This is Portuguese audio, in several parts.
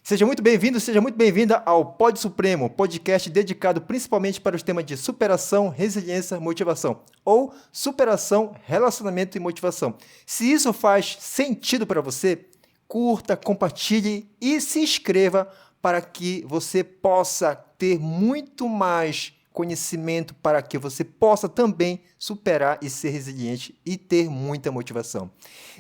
Seja muito bem-vindo, seja muito bem-vinda ao Pod Supremo, podcast dedicado principalmente para os temas de superação, resiliência, motivação, ou superação, relacionamento e motivação. Se isso faz sentido para você, curta, compartilhe e se inscreva para que você possa ter muito mais conhecimento, para que você possa também superar e ser resiliente e ter muita motivação.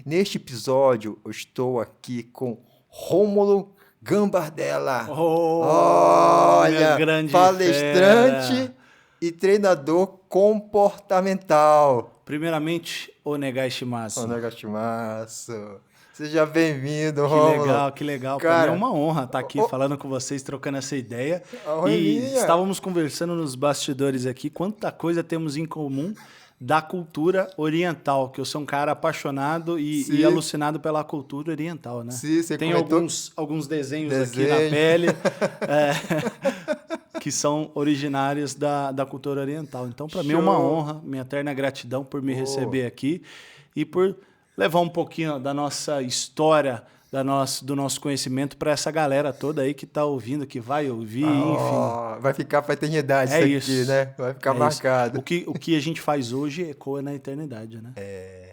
Neste episódio, eu estou aqui com Rômulo Gambardella. Olha, palestrante fera. E treinador comportamental. Primeiramente, Onegai Shimasu. Onegashimasu. Seja bem-vindo, Rômulo. Que legal. Cara, para mim é uma honra estar aqui falando com vocês, trocando essa ideia. E estávamos conversando nos bastidores aqui, quanta coisa temos em comum da cultura oriental, que eu sou um cara apaixonado e alucinado pela cultura oriental, né? Sim, você tem comentou... alguns desenhos aqui na pele que são originários da cultura oriental. Então, para mim é uma honra, minha eterna gratidão por me receber aqui e por levar um pouquinho da nossa história, do nosso conhecimento para essa galera toda aí que está ouvindo, que vai ouvir, enfim. Vai ficar para a eternidade isso aqui, né? Vai ficar marcado. O que a gente faz hoje ecoa na eternidade, né?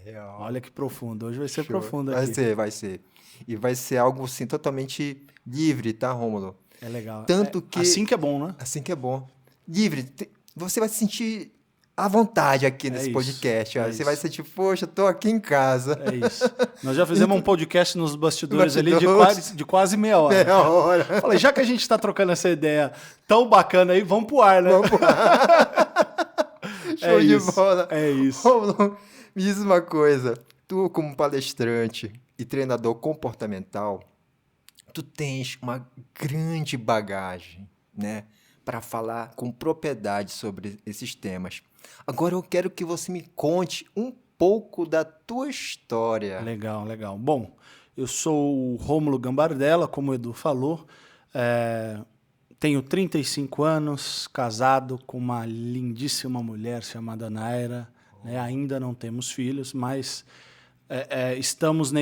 Real. Olha que profundo. Hoje vai ser profundo aqui. Vai ser. E vai ser algo, assim, totalmente livre, tá, Rômulo? É legal. Tanto que... Assim que é bom, né? Assim que é bom. Livre. Você vai se sentir à vontade aqui nesse podcast. Você vai sentir, poxa, eu tô aqui em casa. É isso. Nós já fizemos um podcast nos bastidores ali de quase meia hora. Meia hora. Falei, já que a gente está trocando essa ideia tão bacana aí, vamos pro ar, né? Vamos pro ar. Show de bola. É isso. Rômulo, me diz uma coisa. Tu, como palestrante e treinador comportamental, tu tens uma grande bagagem, né, para falar com propriedade sobre esses temas. Agora eu quero que você me conte um pouco da tua história. Legal. Bom, eu sou o Rômulo Gambardella, como o Edu falou. Tenho 35 anos, casado com uma lindíssima mulher chamada Naira. Né? Ainda não temos filhos, mas estamos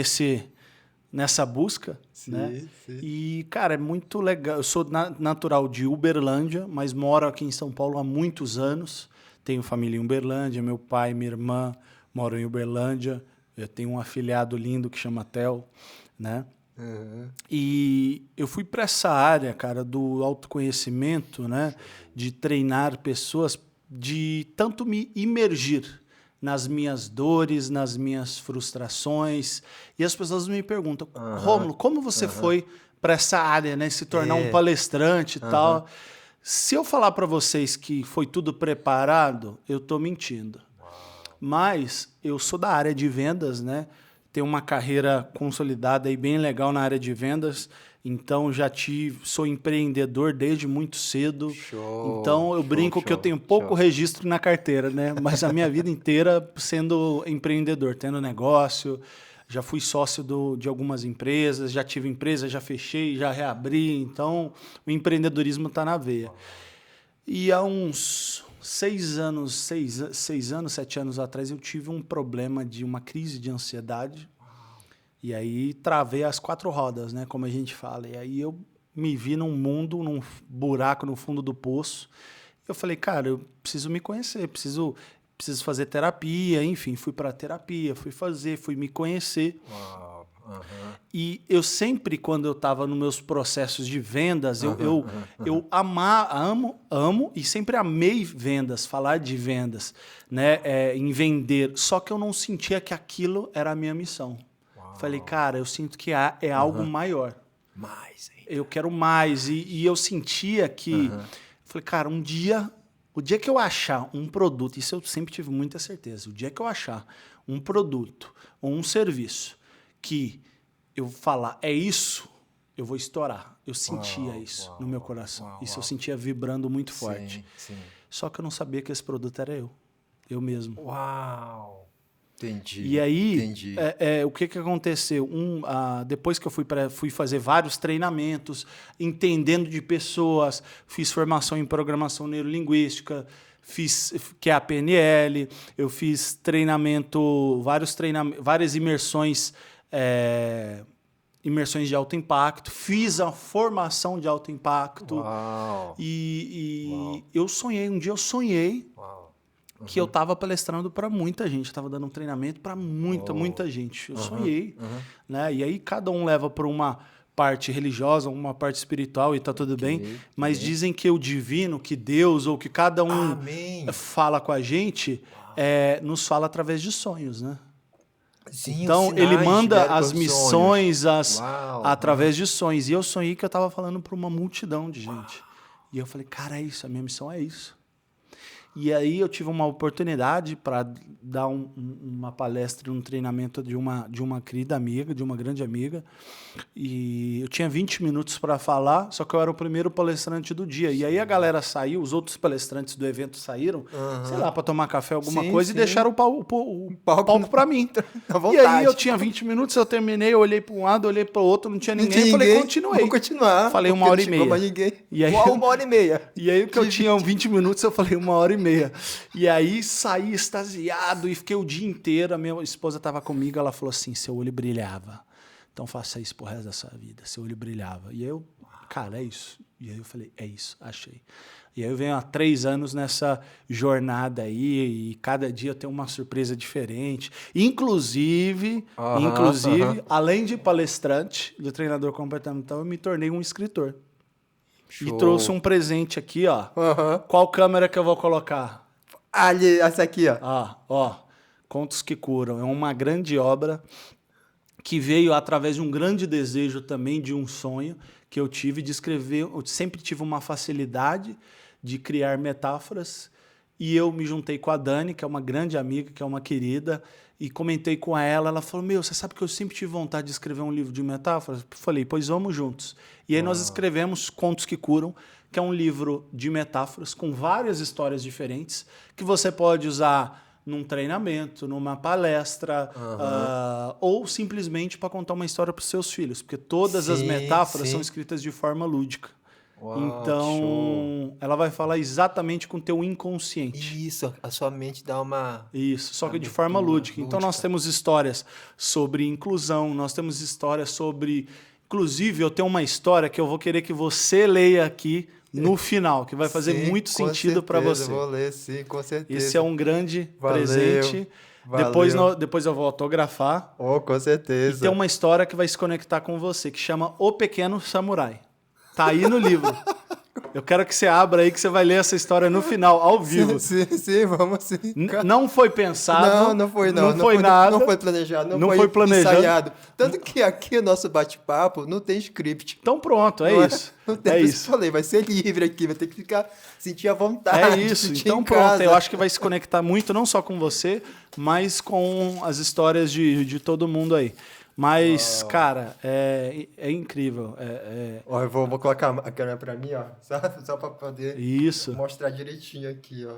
nessa busca. Sim, né? Sim. E, cara, é muito legal. Eu sou natural de Uberlândia, mas moro aqui em São Paulo há muitos anos. Tenho família em Uberlândia, meu pai e minha irmã moram em Uberlândia. Eu tenho um afilhado lindo que chama Theo, né? Uhum. E eu fui para essa área, cara, do autoconhecimento, né? De treinar pessoas, de tanto me imergir nas minhas dores, nas minhas frustrações. E as pessoas me perguntam, Rômulo, como você foi para essa área, né? Se tornar um palestrante e tal. Se eu falar para vocês que foi tudo preparado, eu estou mentindo. Mas eu sou da área de vendas, né? Tenho uma carreira consolidada e bem legal na área de vendas. Então, sou empreendedor desde muito cedo. Então, eu brinco que eu tenho pouco registro na carteira, né? Mas a minha vida inteira sendo empreendedor, tendo negócio. Já fui sócio de algumas empresas, já tive empresa, já fechei, já reabri. Então, o empreendedorismo está na veia. E há uns 7 anos atrás, eu tive um problema de uma crise de ansiedade. E aí travei as 4 rodas, né, como a gente fala. E aí eu me vi num buraco no fundo do poço. Eu falei, cara, eu preciso me conhecer, preciso fazer terapia, enfim, fui para terapia, fui me conhecer. Uau, E eu sempre, quando eu estava nos meus processos de vendas, eu amo e sempre amei vendas, falar de vendas, né, em vender, só que eu não sentia que aquilo era a minha missão. Falei, cara, eu sinto que é algo maior. Mais, hein? Eu quero mais. E eu sentia que... Falei, cara, o dia que eu achar um produto, isso eu sempre tive muita certeza, o dia que eu achar um produto ou um serviço que eu falar, é isso, eu vou estourar. Eu sentia isso no meu coração. Isso eu sentia vibrando muito forte. Sim. Só que eu não sabia que esse produto era eu mesmo. Uau! Entendi. E aí, o que aconteceu? Depois que eu fui fazer vários treinamentos, entendendo de pessoas, fiz formação em programação neurolinguística, que é a PNL, eu fiz várias imersões imersões de alto impacto, fiz a formação de alto impacto. Uau. E eu sonhei, um dia eu sonhei Uau. que eu estava palestrando para muita gente, estava dando um treinamento para muita gente. Eu sonhei, né? E aí cada um leva para uma parte religiosa, uma parte espiritual e tá tudo bem, mas dizem que o divino, que Deus ou que cada um fala com a gente, nos fala através de sonhos, né? Sim, então ele manda as missões através de sonhos. E eu sonhei que eu estava falando para uma multidão de gente. E eu falei, cara, é isso, a minha missão é isso. E aí eu tive uma oportunidade para dar uma palestra, um treinamento de uma querida amiga, de uma grande amiga. E eu tinha 20 minutos para falar, só que eu era o primeiro palestrante do dia. E aí a galera saiu, os outros palestrantes do evento saíram, sei lá, para tomar café, alguma coisa, e deixaram o palco para mim. E aí eu tinha 20 minutos, eu terminei, eu olhei para um lado, olhei para o outro, não tinha ninguém, falei, continuei. Vou continuar. Falei 1h30. Mais ninguém. E aí, 1h30. E aí que eu tinha 20 minutos, eu falei 1h30. E aí saí extasiado e fiquei o dia inteiro. A minha esposa estava comigo, ela falou assim, seu olho brilhava. Então faça isso pro resto da sua vida. Seu olho brilhava. E aí eu, cara, é isso. E aí eu falei, é isso, achei. E aí eu venho há 3 anos nessa jornada aí, e cada dia eu tenho uma surpresa diferente. Inclusive, além de palestrante, de treinador comportamental, eu me tornei um escritor. Show. E trouxe um presente aqui, ó. Qual câmera que eu vou colocar? Ali, essa aqui, ó. Ó, Contos que Curam. É uma grande obra que veio através de um grande desejo também, de um sonho que eu tive de escrever. Eu sempre tive uma facilidade de criar metáforas e eu me juntei com a Dani, que é uma grande amiga, que é uma querida, e comentei com ela. Ela falou, você sabe que eu sempre tive vontade de escrever um livro de metáforas? Eu falei, pois vamos juntos. E aí nós escrevemos Contos que Curam, que é um livro de metáforas com várias histórias diferentes que você pode usar num treinamento, numa palestra, ou simplesmente para contar uma história para os seus filhos, porque todas as metáforas são escritas de forma lúdica. Então, ela vai falar exatamente com o teu inconsciente. Isso, a sua mente dá uma... Isso, só que de forma lúdica. Então, nós temos histórias sobre inclusão, nós temos histórias sobre... Inclusive, eu tenho uma história que eu vou querer que você leia aqui no final, que vai fazer muito sentido para você. Vou ler, sim, com certeza. Esse é um grande presente. Depois eu vou autografar. Com certeza. E tem uma história que vai se conectar com você, que chama O Pequeno Samurai. Tá aí no livro. Eu quero que você abra aí, que você vai ler essa história no final, ao vivo. Sim, vamos sim. Não foi pensado. Não foi nada. Não foi planejado. Não foi planejado. Ensaiado. Tanto que aqui o nosso bate-papo não tem script. Então pronto, é isso. Não tem, isso. Eu falei, vai ser livre aqui, vai ter que sentir a vontade. É isso. Então pronto, eu acho que vai se conectar muito, não só com você, mas com as histórias de todo mundo aí. Mas, cara, é incrível. Eu vou colocar a câmera pra mim, ó, só pra poder mostrar direitinho aqui, ó.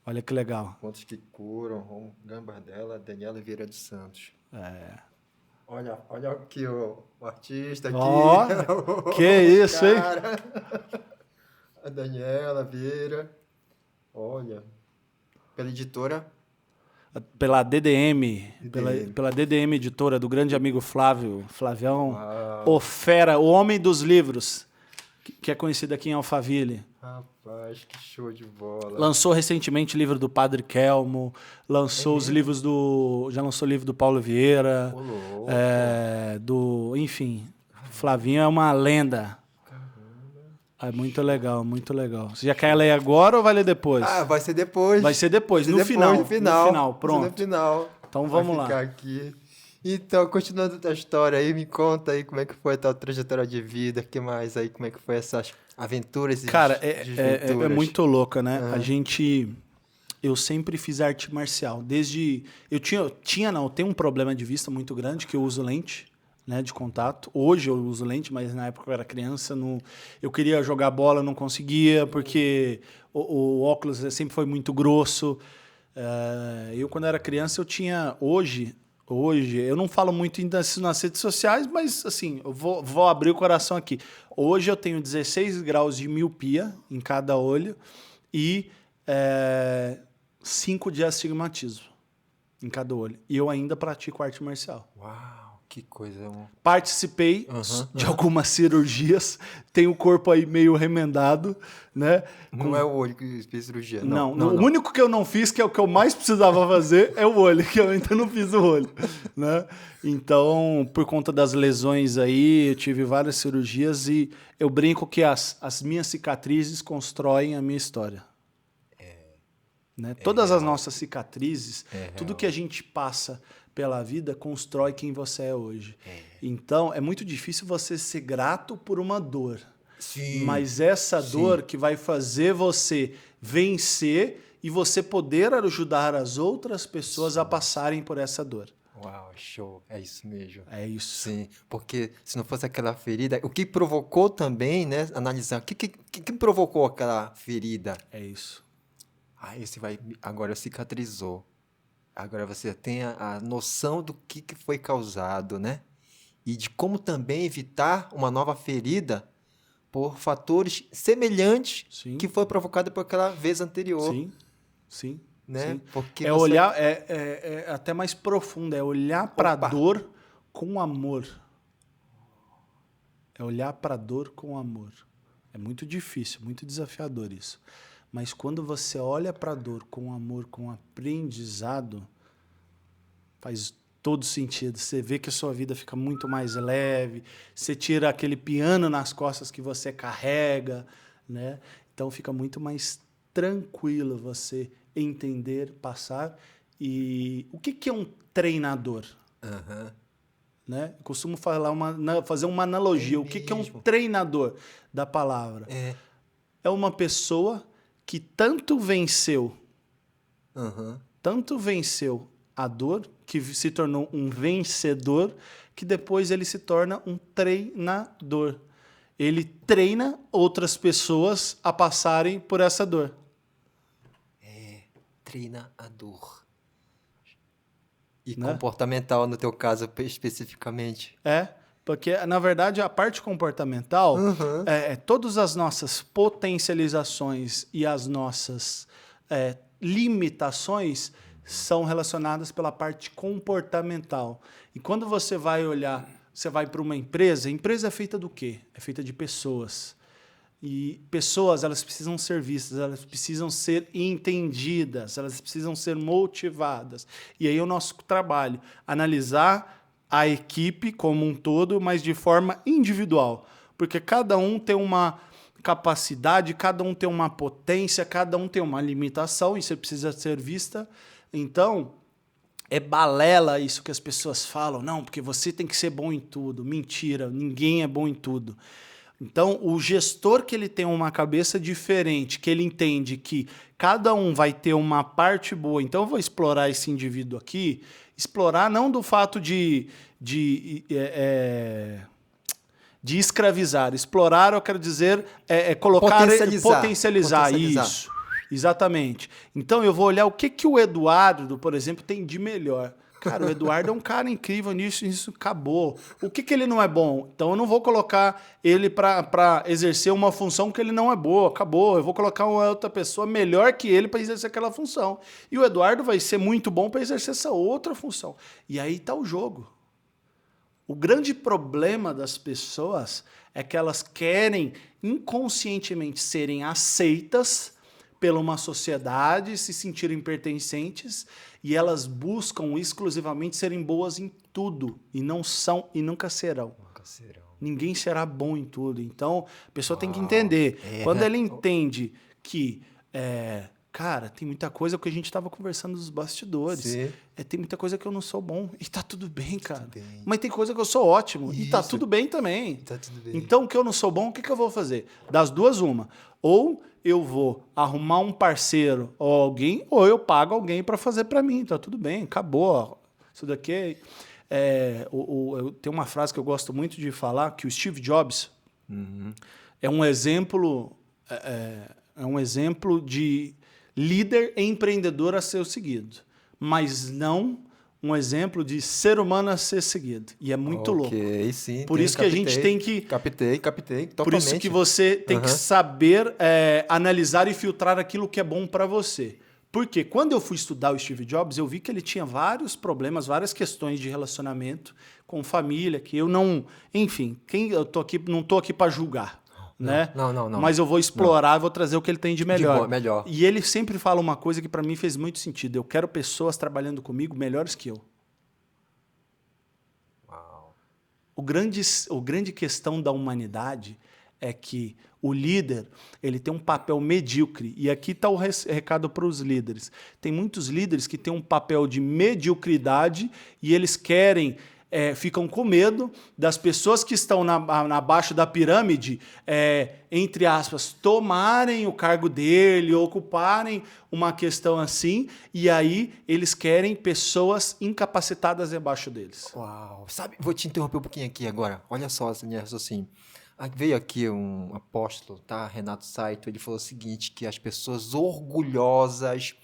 Olha que legal. Contos que Curam, Ron Gambardella, Daniela Vieira dos Santos. Olha aqui o artista aqui. Que isso, hein? A Daniela Vieira. Olha. Pela editora... Pela DDM, pela DDM Editora, do grande amigo Flavião, o fera, o homem dos livros, que é conhecido aqui em Alphaville. Rapaz, que show de bola. Lançou recentemente o livro do Padre Kelmo, lançou os livros já lançou o livro do Paulo Vieira, enfim, Flavinho é uma lenda. É muito legal, muito legal. Você já quer ler agora ou vai ler depois? Vai ser depois. Vai ser depois, no final, pronto. No final. Então vamos lá. Ficar aqui. Então, continuando a tua história aí, me conta aí como é que foi a tua trajetória de vida, que mais aí, como é que foi essas aventuras e Cara, é muito louca, né? Eu sempre fiz arte marcial. Eu tenho um problema de vista muito grande, que eu uso lente, né, de contato. Hoje eu uso lente, mas na época eu era criança, eu queria jogar bola, não conseguia, porque o óculos sempre foi muito grosso. Eu, quando era criança, eu tinha... Hoje, eu não falo muito ainda nas redes sociais, mas assim, eu vou abrir o coração aqui. Hoje eu tenho 16 graus de miopia em cada olho e 5 de astigmatismo em cada olho. E eu ainda pratico arte marcial. Uau! Que coisa. Participei de algumas cirurgias, tenho o corpo aí meio remendado, né? Não é o olho que fez cirurgia. Não. O único que eu não fiz, que é o que eu mais precisava fazer, é o olho, que eu ainda não fiz o olho, né? Então, por conta das lesões aí, eu tive várias cirurgias e eu brinco que as minhas cicatrizes constroem a minha história. Né? Todas as nossas cicatrizes, tudo que a gente passa pela vida constrói quem você é hoje. Então, é muito difícil você ser grato por uma dor. Sim. Mas essa dor que vai fazer você vencer e você poder ajudar as outras pessoas a passarem por essa dor. Uau, show. É isso mesmo. É isso. Sim, porque se não fosse aquela ferida, o que provocou também, né? Analisar, o que provocou aquela ferida? É isso. Aí você vai, agora cicatrizou. Agora você tem a noção do que foi causado, né? E de como também evitar uma nova ferida por fatores semelhantes que foi provocado por aquela vez anterior. Sim. Né? Sim. Porque olhar, é até mais profundo, é olhar para a dor com amor. É olhar para a dor com amor. É muito difícil, muito desafiador isso. Mas quando você olha para a dor com amor, com aprendizado, faz todo sentido. Você vê que a sua vida fica muito mais leve, você tira aquele piano nas costas que você carrega, né? Então fica muito mais tranquilo você entender, passar. E o que é um treinador? Né? Eu costumo fazer uma analogia. O que é um treinador da palavra? É uma pessoa que tanto venceu a dor, que se tornou um vencedor, que depois ele se torna um treinador. Ele treina outras pessoas a passarem por essa dor. Treina a dor. E né? Comportamental, no teu caso, especificamente. Porque, na verdade, a parte comportamental, todas as nossas potencializações e as nossas limitações são relacionadas pela parte comportamental. E quando você vai olhar, você vai para uma empresa, a empresa é feita do quê? É feita de pessoas. E pessoas, elas precisam ser vistas, elas precisam ser entendidas, elas precisam ser motivadas. E aí é o nosso trabalho, analisar a equipe como um todo, mas de forma individual. Porque cada um tem uma capacidade, cada um tem uma potência, cada um tem uma limitação, e isso precisa ser vista. Então, é balela isso que as pessoas falam. Não, porque você tem que ser bom em tudo. Mentira, ninguém é bom em tudo. Então, o gestor que ele tem uma cabeça diferente, que ele entende que cada um vai ter uma parte boa, então eu vou explorar esse indivíduo aqui, explorar não do fato de escravizar, explorar eu quero dizer colocar, potencializar isso. Exatamente. Então eu vou olhar o que o Eduardo, por exemplo, tem de melhor. Cara, o Eduardo é um cara incrível nisso, isso acabou. O que ele não é bom? Então eu não vou colocar ele para exercer uma função que ele não é boa, acabou. Eu vou colocar uma outra pessoa melhor que ele para exercer aquela função. E o Eduardo vai ser muito bom para exercer essa outra função. E aí está o jogo. O grande problema das pessoas é que elas querem inconscientemente serem aceitas pela uma sociedade, se sentirem pertencentes, e elas buscam exclusivamente serem boas em tudo, e não são e nunca serão. Ninguém será bom em tudo. Então, a pessoa tem que entender. Quando ela entende que, cara, tem muita coisa que a gente estava conversando nos bastidores. Tem muita coisa que eu não sou bom. E tá tudo bem, cara. Mas tem coisa que eu sou ótimo. Isso. E tá tudo bem também. Então, o que eu não sou bom, o que eu vou fazer? Das duas, uma. Ou eu vou arrumar um parceiro ou alguém, ou eu pago alguém para fazer para mim. Tá tudo bem, acabou. Isso daqui tem uma frase que eu gosto muito de falar, que o Steve Jobs é um exemplo de líder e empreendedor a ser seguido, mas não um exemplo de ser humano a ser seguido. E é muito louco. Sim, por isso que a gente tem que... Captei, totalmente. Por isso que você tem que saber analisar e filtrar aquilo que é bom para você. Porque quando eu fui estudar o Steve Jobs, eu vi que ele tinha vários problemas, várias questões de relacionamento com família, que eu não... Enfim, não tô aqui para julgar, né? Não. Mas eu vou explorar, vou trazer o que ele tem de melhor. Melhor. E ele sempre fala uma coisa que para mim fez muito sentido. Eu quero pessoas trabalhando comigo melhores que eu. Uau. O grande questão da humanidade é que o líder, ele tem um papel medíocre. E aqui está o recado para os líderes. Tem muitos líderes que têm um papel de mediocridade e eles ficam com medo das pessoas que estão abaixo da pirâmide, entre aspas, tomarem o cargo dele, ocuparem uma questão assim, e aí eles querem pessoas incapacitadas debaixo deles. Uau. Sabe, vou te interromper um pouquinho aqui agora. Olha só esse minha raciocínio. Veio aqui um apóstolo, tá? Renato Saito, ele falou o seguinte, que as pessoas orgulhosas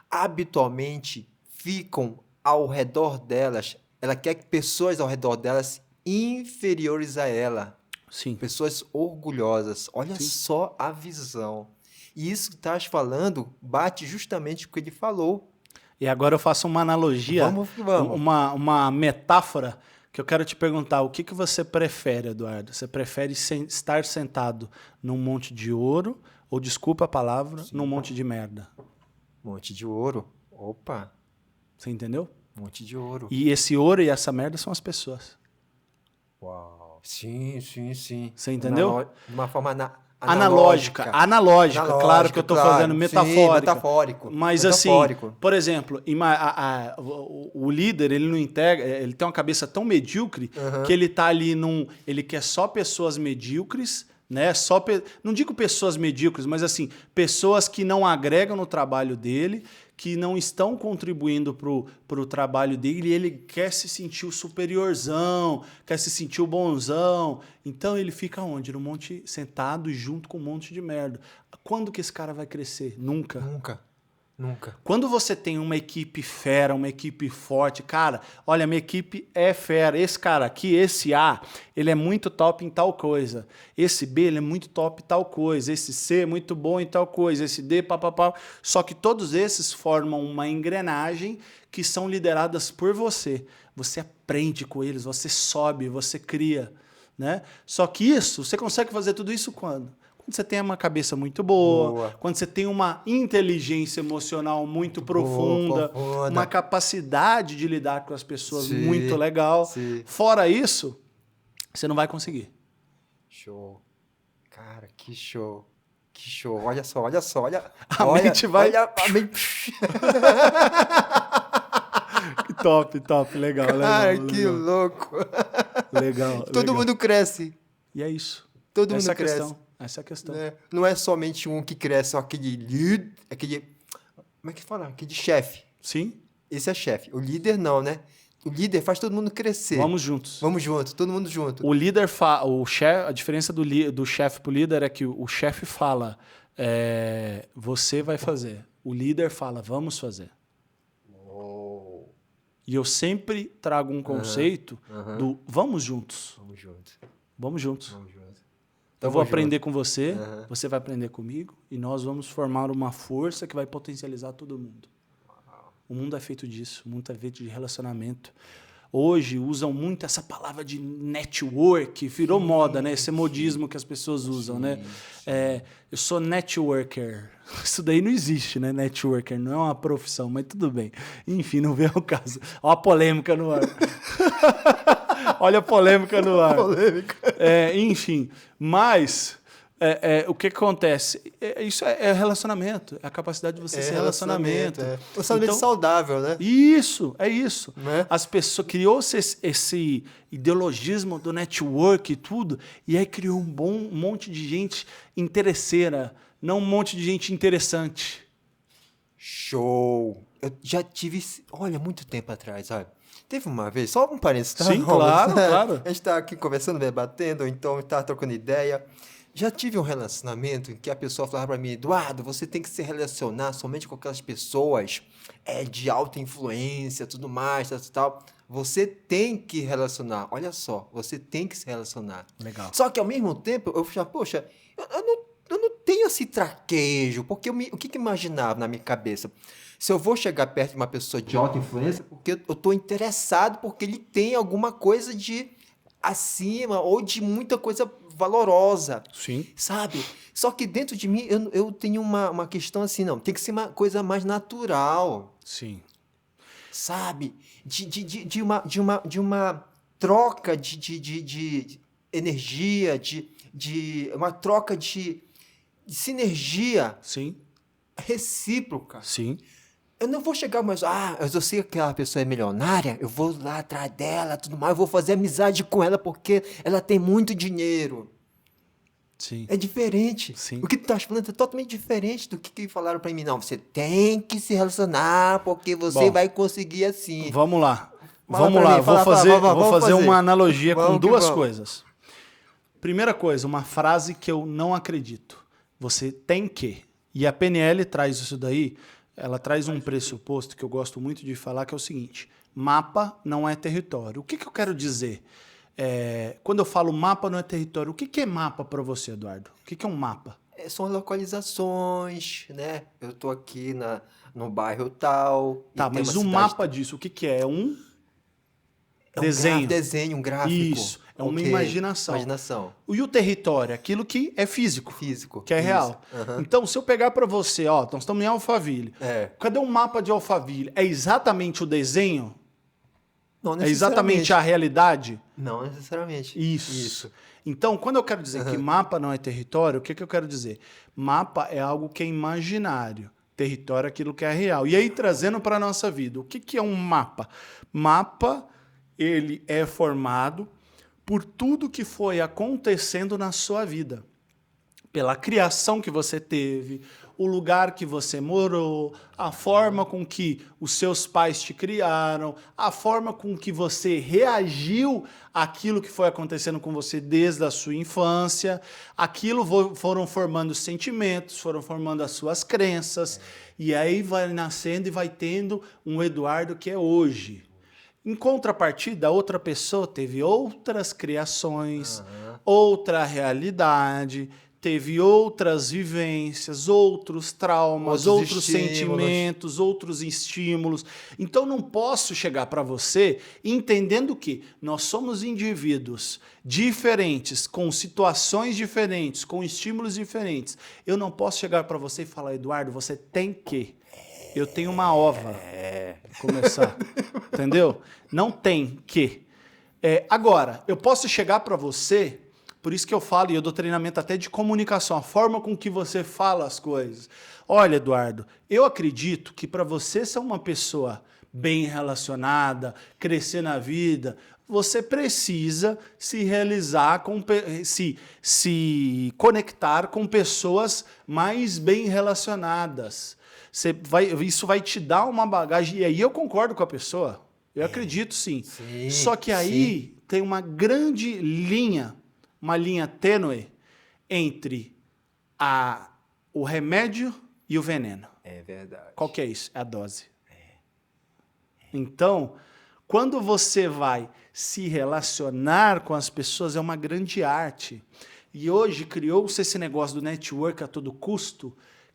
habitualmente ficam ao redor delas. Ela quer que pessoas ao redor delas inferiores a ela. Sim. Pessoas orgulhosas. Olha Sim. só a visão. E isso que estás falando bate justamente com o que ele falou. E agora eu faço uma analogia, Vamos. uma metáfora, que eu quero te perguntar, o que você prefere, Eduardo? Você prefere estar sentado num monte de ouro, ou, desculpa a palavra, num monte de merda? Monte de ouro. Opa. Você entendeu? Monte de ouro. E esse ouro e essa merda são as pessoas. Uau. Sim. Você entendeu? De uma forma Analógica, claro que eu estou fazendo metafórica. Sim, metafórico. Mas assim, por exemplo, o líder, ele não integra, ele tem uma cabeça tão medíocre que ele tá ali ele quer só pessoas medíocres, né? Não digo pessoas medíocres, mas assim, pessoas que não agregam no trabalho dele, que não estão contribuindo pro trabalho dele, e ele quer se sentir o superiorzão, quer se sentir o bonzão. Então ele fica onde? No monte, sentado junto com um monte de merda. Quando que esse cara vai crescer? Nunca. Quando você tem uma equipe fera, uma equipe forte, cara, olha, minha equipe é fera. Esse cara aqui, esse A, ele é muito top em tal coisa. Esse B, ele é muito top em tal coisa. Esse C é muito bom em tal coisa. Esse D, papapá. Só que todos esses formam uma engrenagem que são lideradas por você. Você aprende com eles, você sobe, você cria, né? Só que isso, você consegue fazer tudo isso quando? Quando você tem uma cabeça muito boa, quando você tem uma inteligência emocional muito profunda, uma capacidade de lidar com as pessoas muito legal. Sim. Fora isso, você não vai conseguir. Show. Cara, que show. Olha só. A mente vai... Top. Legal. Cara, que louco. Legal. Todo mundo cresce. E é isso. Todo mundo cresce. Essa é a questão. Não é somente um que cresce, aquele líder, como é que fala? Aquele chefe. Sim. Esse é chefe. O líder não, né? O líder faz todo mundo crescer. Vamos juntos, todo mundo junto. O líder a diferença do chefe pro líder é que o chefe fala, você vai fazer. O líder fala, vamos fazer. E eu sempre trago um conceito do vamos juntos. Vamos juntos. Eu vou aprender com você, você vai aprender comigo, e nós vamos formar uma força que vai potencializar todo mundo. O mundo é feito disso, o mundo é feito de relacionamento. Hoje usam muito essa palavra de network, virou moda, né? Esse modismo que as pessoas usam, né? Eu sou networker. Isso daí não existe, né? Networker não é uma profissão, mas tudo bem. Enfim, não vem ao caso. Olha a polêmica no ar. Olha a polêmica no ar. Enfim, mas o que acontece? Isso é relacionamento, é a capacidade de você ser relacionamento. Relacionamento saudável, né? Isso, é isso. Né? As pessoas criou-se esse ideologismo do network e tudo, e aí criou um monte de gente interesseira, não um monte de gente interessante. Show! Eu já tive, olha, muito tempo atrás, olha. Teve uma vez, só um parênteses, tá? Sim, claro. A gente tá aqui conversando, debatendo, ou então tá trocando ideia. Já tive um relacionamento em que a pessoa falava para mim, Eduardo, você tem que se relacionar somente com aquelas pessoas de alta influência, tudo mais, tal. Você tem que relacionar. Olha só, você tem que se relacionar. Legal. Só que ao mesmo tempo, eu já, poxa, eu não tenho esse traquejo, porque o que eu imaginava na minha cabeça? Se eu vou chegar perto de uma pessoa de alta influência, porque eu tô interessado, porque ele tem alguma coisa de acima ou de muita coisa valorosa, Sim. sabe? Só que dentro de mim eu tenho uma questão assim, não, tem que ser uma coisa mais natural, Sim. sabe? De uma troca de energia, de uma troca de sinergia Sim. recíproca. Sim. Eu não vou chegar mais, eu sei que aquela pessoa é milionária, eu vou lá atrás dela, tudo mais, eu vou fazer amizade com ela porque ela tem muito dinheiro. Sim. É diferente. Sim. O que tu tá falando é totalmente diferente do que falaram pra mim. Não, você tem que se relacionar porque você Bom, vai conseguir assim. Vamos lá. Fala Vamos pra lá. mim, fala, Vou vamos fazer fazer. uma analogia com Vamos que duas vamos. coisas. Primeira coisa, uma frase que eu não acredito. Você tem que. E a PNL traz isso daí. Ela traz um pressuposto que eu gosto muito de falar, que é o seguinte: mapa não é território. O que eu quero dizer? Quando eu falo mapa não é território, o que é mapa para você, Eduardo? O que é um mapa? São localizações, né? Eu tô aqui no bairro tal. e Tá, tem mas uma o cidade mapa disso, o que é? É um É um desenho. desenho, um gráfico. Isso, é uma Ok, imaginação. Imaginação. E o território? Aquilo que é físico. Físico. Que é isso. real. Aham. Então, se eu pegar para você, ó, nós estamos em Alphaville. É. Cadê um mapa de Alphaville? É exatamente o desenho? Não É exatamente a realidade? Não necessariamente. Isso. Então, quando eu quero dizer que mapa não é território, o que eu quero dizer? Mapa é algo que é imaginário. Território é aquilo que é real. E aí, trazendo para a nossa vida, o que é um mapa? Mapa, ele é formado por tudo que foi acontecendo na sua vida. Pela criação que você teve, o lugar que você morou, a forma com que os seus pais te criaram, a forma com que você reagiu àquilo que foi acontecendo com você desde a sua infância. Aquilo foram formando sentimentos, foram formando as suas crenças, e aí vai nascendo e vai tendo um Eduardo que é hoje. Em contrapartida, a outra pessoa teve outras criações, outra realidade, teve outras vivências, outros traumas, outros sentimentos, outros estímulos. Então não posso chegar para você entendendo que nós somos indivíduos diferentes, com situações diferentes, com estímulos diferentes. Eu não posso chegar para você e falar: Eduardo, você tem que. Eu tenho uma ova. Começar. Entendeu? Não tem que. Agora, eu posso chegar para você. Por isso que eu falo, e eu dou treinamento até de comunicação, a forma com que você fala as coisas. Olha, Eduardo, eu acredito que para você ser uma pessoa bem relacionada, crescer na vida, você precisa se realizar, se conectar com pessoas mais bem relacionadas. Isso vai te dar uma bagagem, e aí eu concordo com a pessoa, eu acredito sim. Só que aí tem uma grande linha, uma linha tênue entre o remédio e o veneno. É verdade. Qual que é isso? É a dose. Então, quando você vai se relacionar com as pessoas, é uma grande arte. E hoje criou-se esse negócio do network a todo custo,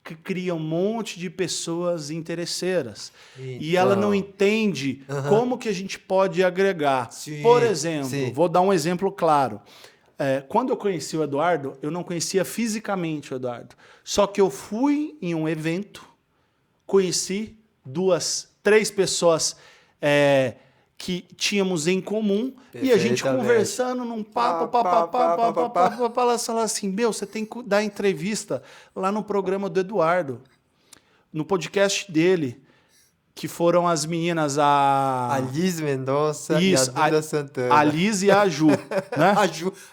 que cria um monte de pessoas interesseiras. E ela não entende como que a gente pode agregar. Sim, Por exemplo, sim. vou dar um exemplo claro. Quando eu conheci o Eduardo, eu não conhecia fisicamente o Eduardo. Só que eu fui em um evento, conheci 3 pessoas que tínhamos em comum, e a gente conversando num papo, ela falou assim: meu, você tem que dar entrevista lá no programa do Eduardo, no podcast dele, que foram as meninas, A Liz Mendonça e a Duda Santana. A Liz e a Ju, né?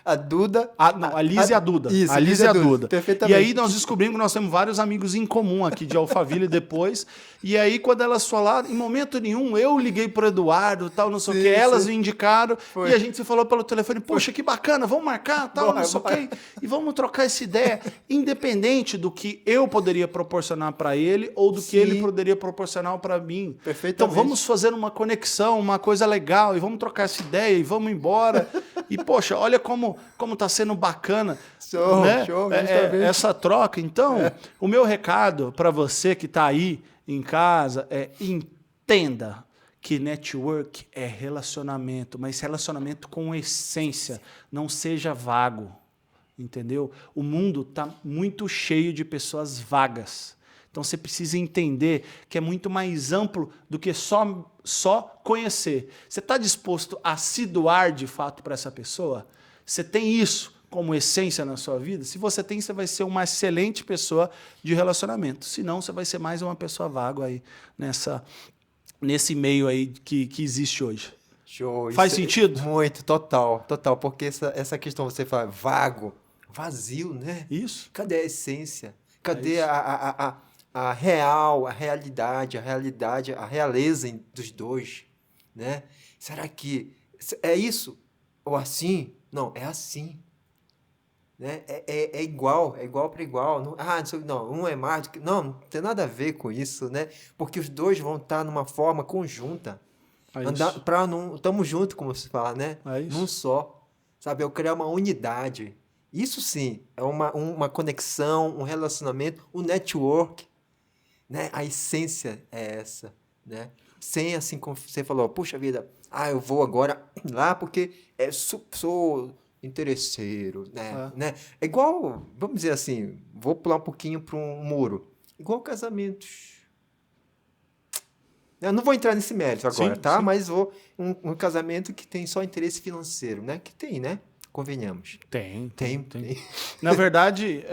A Duda. A Liz e a Duda. Isso, a Liz e a Duda. Perfeitamente. E aí nós descobrimos que nós temos vários amigos em comum aqui de Alphaville depois. E aí, quando elas falaram, em momento nenhum, eu liguei pro Eduardo, tal, não sei o quê. Elas me indicaram. E a gente se falou pelo telefone: poxa, que bacana, vamos marcar, tal, não sei o quê. E vamos trocar essa ideia, independente do que eu poderia proporcionar para ele ou do que ele poderia proporcionar para mim. Perfeitamente. Então vamos fazer uma conexão, uma coisa legal, e vamos trocar essa ideia, e vamos embora. E, poxa, olha como tá sendo bacana, Show, né? show, justamente. Essa troca. Então, o meu recado para você que está aí em casa é entenda que network é relacionamento, mas relacionamento com essência. Não seja vago, entendeu? O mundo está muito cheio de pessoas vagas. Então você precisa entender que é muito mais amplo do que só conhecer. Você está disposto a se doar de fato para essa pessoa? Você tem isso como essência na sua vida? Se você tem, você vai ser uma excelente pessoa de relacionamento. Se não, você vai ser mais uma pessoa vaga aí nesse meio aí que existe hoje. Show. Faz Isso sentido? Muito, total. Porque essa questão, você fala vago, vazio, né? Isso. Cadê a essência? Cadê isso. a real, a realidade, a realeza dos dois, né? Será que é isso? Ou assim? Não, é assim. Né? É igual para igual. Não, um é mais do que... Não tem nada a ver com isso, né? Porque os dois vão estar numa forma conjunta. Estamos juntos, como se fala, né? Num só. Sabe? Eu criar uma unidade. Isso sim, é uma conexão, um relacionamento, um network. Né? A essência é essa. Né? Sem, assim, como você falou, puxa vida, eu vou agora lá porque sou interesseiro, né? É igual, vamos dizer assim, vou pular um pouquinho para um muro. Igual casamentos. Eu não vou entrar nesse mérito agora, tá? Sim. Mas um casamento que tem só interesse financeiro, né? Que tem, né? Convenhamos. Tem. Na verdade,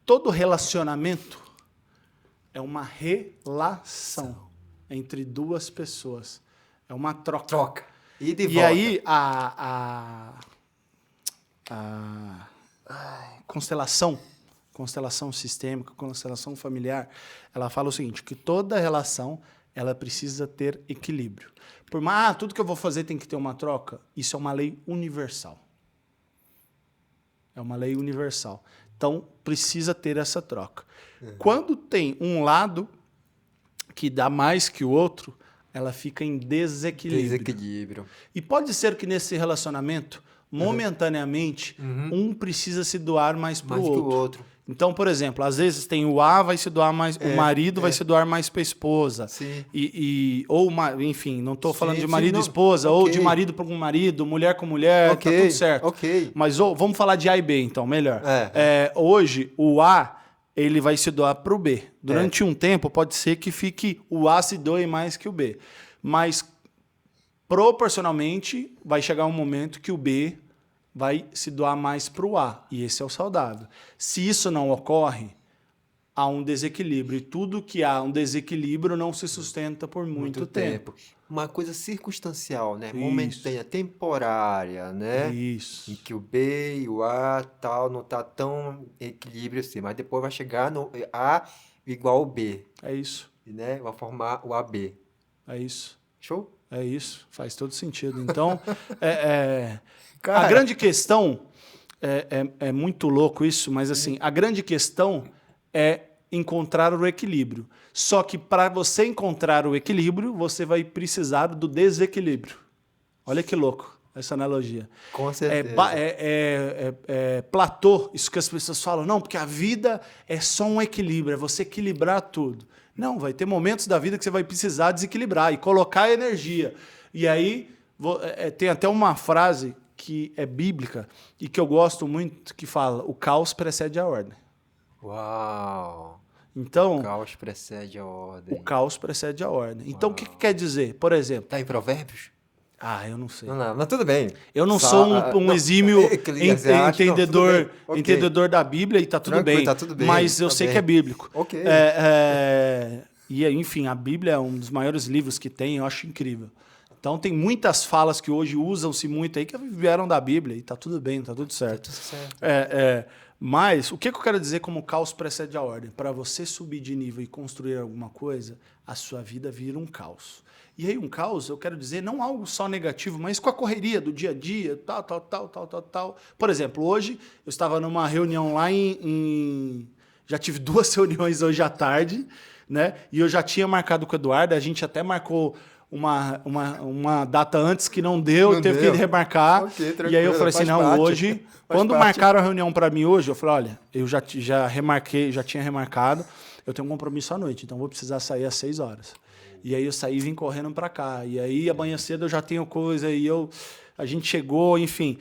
todo relacionamento é uma relação entre duas pessoas. É uma troca. E de volta. E aí, constelação sistêmica, constelação familiar, ela fala o seguinte, que toda relação ela precisa ter equilíbrio. Por mais, tudo que eu vou fazer tem que ter uma troca, isso é uma lei universal. É uma lei universal. Então, precisa ter essa troca. Uhum. Quando tem um lado que dá mais que o outro, ela fica em desequilíbrio. E pode ser que nesse relacionamento, momentaneamente, um precisa se doar mais para o outro. Então, por exemplo, às vezes tem o A vai se doar mais, o marido vai se doar mais para a esposa. Sim. Enfim, não estou falando de marido e esposa, ou de marido com marido, mulher com mulher, tá tudo certo. Okay. Mas vamos falar de A e B, então, melhor. Hoje, o A ele vai se doar para o B. Durante um tempo, pode ser que fique o A se doe mais que o B. Mas, proporcionalmente, vai chegar um momento que o B vai se doar mais para o A. E esse é o saudável. Se isso não ocorre, há um desequilíbrio. E tudo que há um desequilíbrio não se sustenta por muito tempo. Uma coisa circunstancial, né? Momentânea, temporária, né? Isso. Em que o B e o A tal não tá tão equilíbrio assim, mas depois vai chegar no A igual ao B. É isso. Né? Vai formar o AB. É isso. Show? É isso. Faz todo sentido. Então, a grande questão é muito louco isso, mas assim, a grande questão é encontrar o equilíbrio. Só que para você encontrar o equilíbrio, você vai precisar do desequilíbrio. Olha que louco essa analogia. Com certeza. Platô, isso que as pessoas falam, não, porque a vida é só um equilíbrio, é você equilibrar tudo. Não, vai ter momentos da vida que você vai precisar desequilibrar e colocar energia. E aí, tem até uma frase que é bíblica e que eu gosto muito, que fala, o caos precede a ordem. Uau! Então, o caos precede a ordem. O caos precede a ordem. Então, o que quer dizer? Por exemplo... Está em Provérbios? Eu não sei. Não, mas tudo bem. Eu não sou um exímio entendedor da Bíblia e está tudo bem. Tá tudo bem. Mas eu sei que é bíblico. Ok. E, enfim, a Bíblia é um dos maiores livros que tem, eu acho incrível. Então, tem muitas falas que hoje usam-se muito aí que vieram da Bíblia e está tudo bem, está tudo certo. Tá tudo certo. Mas o que eu quero dizer como o caos precede a ordem? Para você subir de nível e construir alguma coisa, a sua vida vira um caos. E aí um caos, eu quero dizer, não algo só negativo, mas com a correria do dia a dia, tal. Por exemplo, hoje eu estava numa reunião lá já tive 2 reuniões hoje à tarde, né? E eu já tinha marcado com o Eduardo, a gente até marcou uma data antes que não deu, Não teve deu. que remarcar. Ok, e aí tranquilo, eu falei assim, faz não, parte. hoje... Faz Quando parte. marcaram a reunião para mim hoje, eu falei, olha, eu já remarquei, já tinha remarcado, eu tenho um compromisso à noite, então vou precisar sair às 6 horas. E aí eu saí e vim correndo para cá. E aí amanhã cedo eu já tenho coisa, a gente chegou, enfim.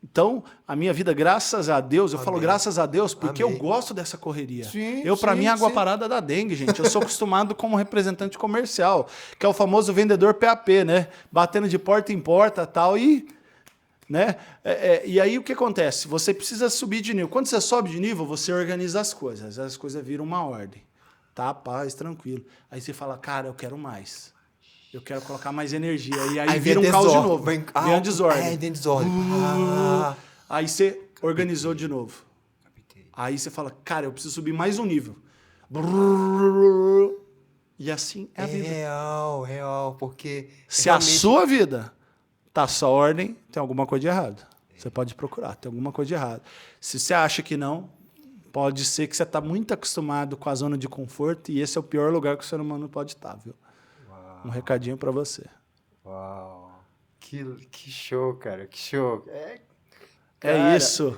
Então, a minha vida, graças a Deus, eu falo graças a Deus, porque Amém. eu gosto dessa correria. Sim, Para sim, mim, água sim. parada da dengue, gente. Eu sou acostumado como representante comercial, que é o famoso vendedor PAP, né? Batendo de porta em porta tal, e... Né? E aí o que acontece? Você precisa subir de nível. Quando você sobe de nível, você organiza as coisas viram uma ordem. Tá, paz, tranquilo. Aí você fala, cara, eu quero mais. Eu quero colocar mais energia. E aí vira um caos de novo. Vem a desordem. Vem desordem. Aí você organizou de novo. Aí você fala, cara, eu preciso subir mais um nível. E assim é a vida. Real, porque... Se a sua vida tá só ordem, tem alguma coisa de errado. Você pode procurar, tem alguma coisa de errado. Se você acha que não, pode ser que você está muito acostumado com a zona de conforto e esse é o pior lugar que o ser humano pode estar, viu? Uau. Um recadinho para você. Uau. Que show, cara. Que show. É isso.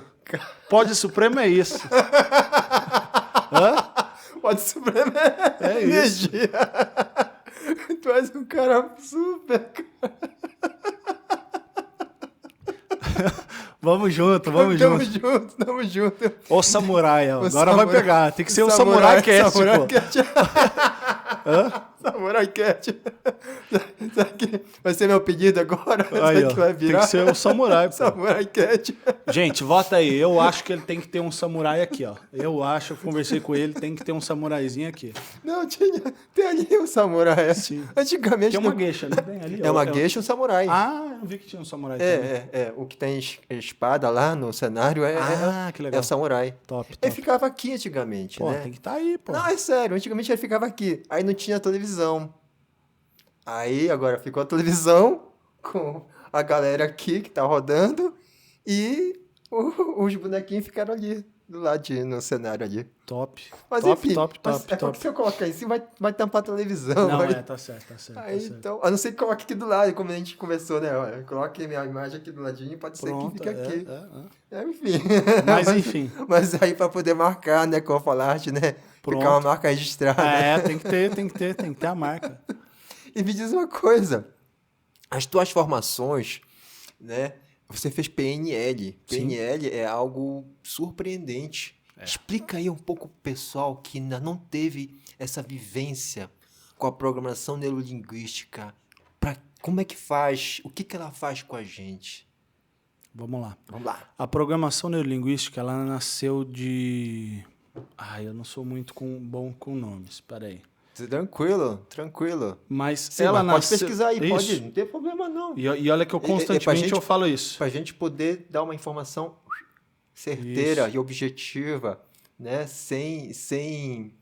Pode Supremo é isso. Hã? Pode Supremo É isso. energia. Tu és um cara super, cara. Vamos junto. Tamo junto. O samurai, ó. O Agora samurai. vai pegar. Tem que ser o Samurai Cast, Samurai pô. Cat. Samurai Cat. Será que vai ser meu pedido agora? Aí, Será ó, que vai tem virar? que ser o samurai, pô. Samurai Cat. Gente, vota aí. Eu acho que ele tem que ter um samurai aqui, ó. Eu conversei com ele, tem que ter um samuraizinho aqui. Não, tem ali o samurai. Sim. Antigamente... Tem uma gueixa, né? Tem ali, É ó. uma gueixa e um samurai. Ah, eu não vi que tinha um samurai também. O que tem espada lá no cenário Que legal. é o samurai. Top. Ele ficava aqui antigamente, Pô, né? tem que estar aí, pô. Não, é sério. Antigamente ele ficava aqui. Aí não tinha televisão. Aí agora ficou a televisão com a galera aqui que tá rodando e os bonequinhos ficaram ali, do lado no cenário ali. Top. Mas top, enfim, top. porque se eu colocar em cima, vai tampar a televisão. Não, vai... tá certo. Aí, tá certo. então, a não ser que coloque aqui do lado, como a gente conversou, né? Olha, coloque minha imagem aqui do ladinho, pode ser que fique aqui. Enfim. Mas enfim. Mas aí para poder marcar, né, com a Falarte, né? Pronto. Ficar uma marca registrada. Tem que ter a marca. E me diz uma coisa, as tuas formações, né? Você fez PNL. Sim. PNL é algo surpreendente. Explica aí um pouco pro pessoal que ainda não teve essa vivência com a programação neurolinguística. Como é que faz? O que ela faz com a gente? Vamos lá. Vamos lá. A programação neurolinguística, ela nasceu de... eu não sou muito bom com nomes, peraí. Tranquilo. Mas Sim, ela mas nasceu... pode pesquisar aí, Isso. pode, não tem problema não. E olha que eu constantemente eu falo isso. Pra gente poder dar uma informação certeira Isso. e objetiva, né? Sem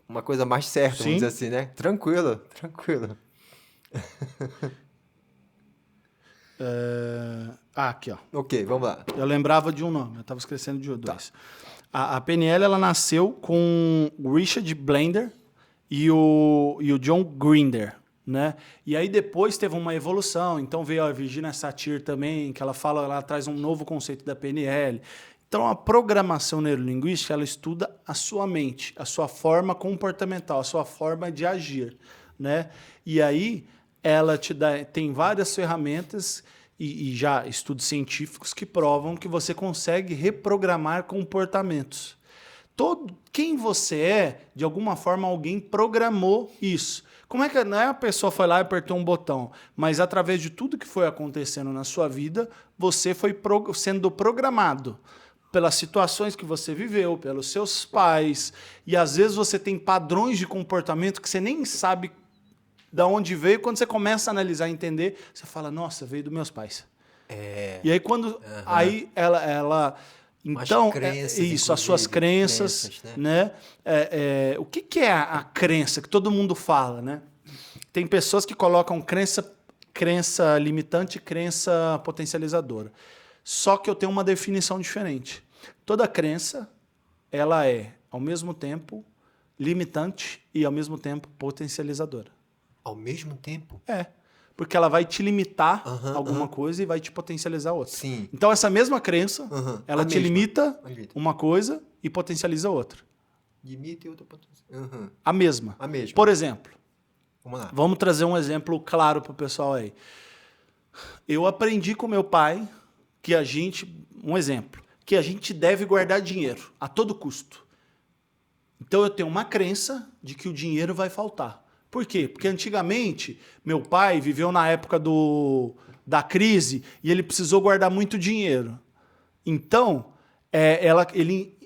uma coisa mais certa, Sim. vamos dizer assim, né? Tranquilo. Aqui, ó. Ok, vamos lá. Eu lembrava de um nome, eu estava esquecendo de dois. A PNL, ela nasceu com o Richard Blender e o John Grinder, né? E aí depois teve uma evolução, então veio a Virginia Satir também, que ela traz um novo conceito da PNL. Então a programação neurolinguística, ela estuda a sua mente, a sua forma comportamental, a sua forma de agir, né? E aí ela tem várias ferramentas e já estudos científicos que provam que você consegue reprogramar comportamentos. Quem você é, de alguma forma, alguém programou isso. Como é que não é a pessoa foi lá e apertou um botão, mas através de tudo que foi acontecendo na sua vida, você foi sendo programado pelas situações que você viveu, pelos seus pais, e às vezes você tem padrões de comportamento que você nem sabe da onde veio. Quando você começa a analisar e entender, você fala, nossa, veio dos meus pais. E aí quando aí ela então as suas crenças, né? O que é a crença que todo mundo fala, né? Tem pessoas que colocam crença limitante e crença potencializadora. Só que eu tenho uma definição diferente. Toda crença, ela é, ao mesmo tempo, limitante e, ao mesmo tempo, potencializadora. Ao mesmo tempo? É. Porque ela vai te limitar alguma coisa e vai te potencializar outra. Sim. Então, essa mesma crença, ela te limita Limita. uma coisa e potencializa outra. Limita e outra potência. A mesma. A mesma. Por exemplo, Vamos lá. vamos trazer um exemplo claro para o pessoal aí. Eu aprendi com meu pai que a gente deve guardar dinheiro a todo custo. Então eu tenho uma crença de que o dinheiro vai faltar. Por quê? Porque antigamente meu pai viveu na época da crise e ele precisou guardar muito dinheiro. Então,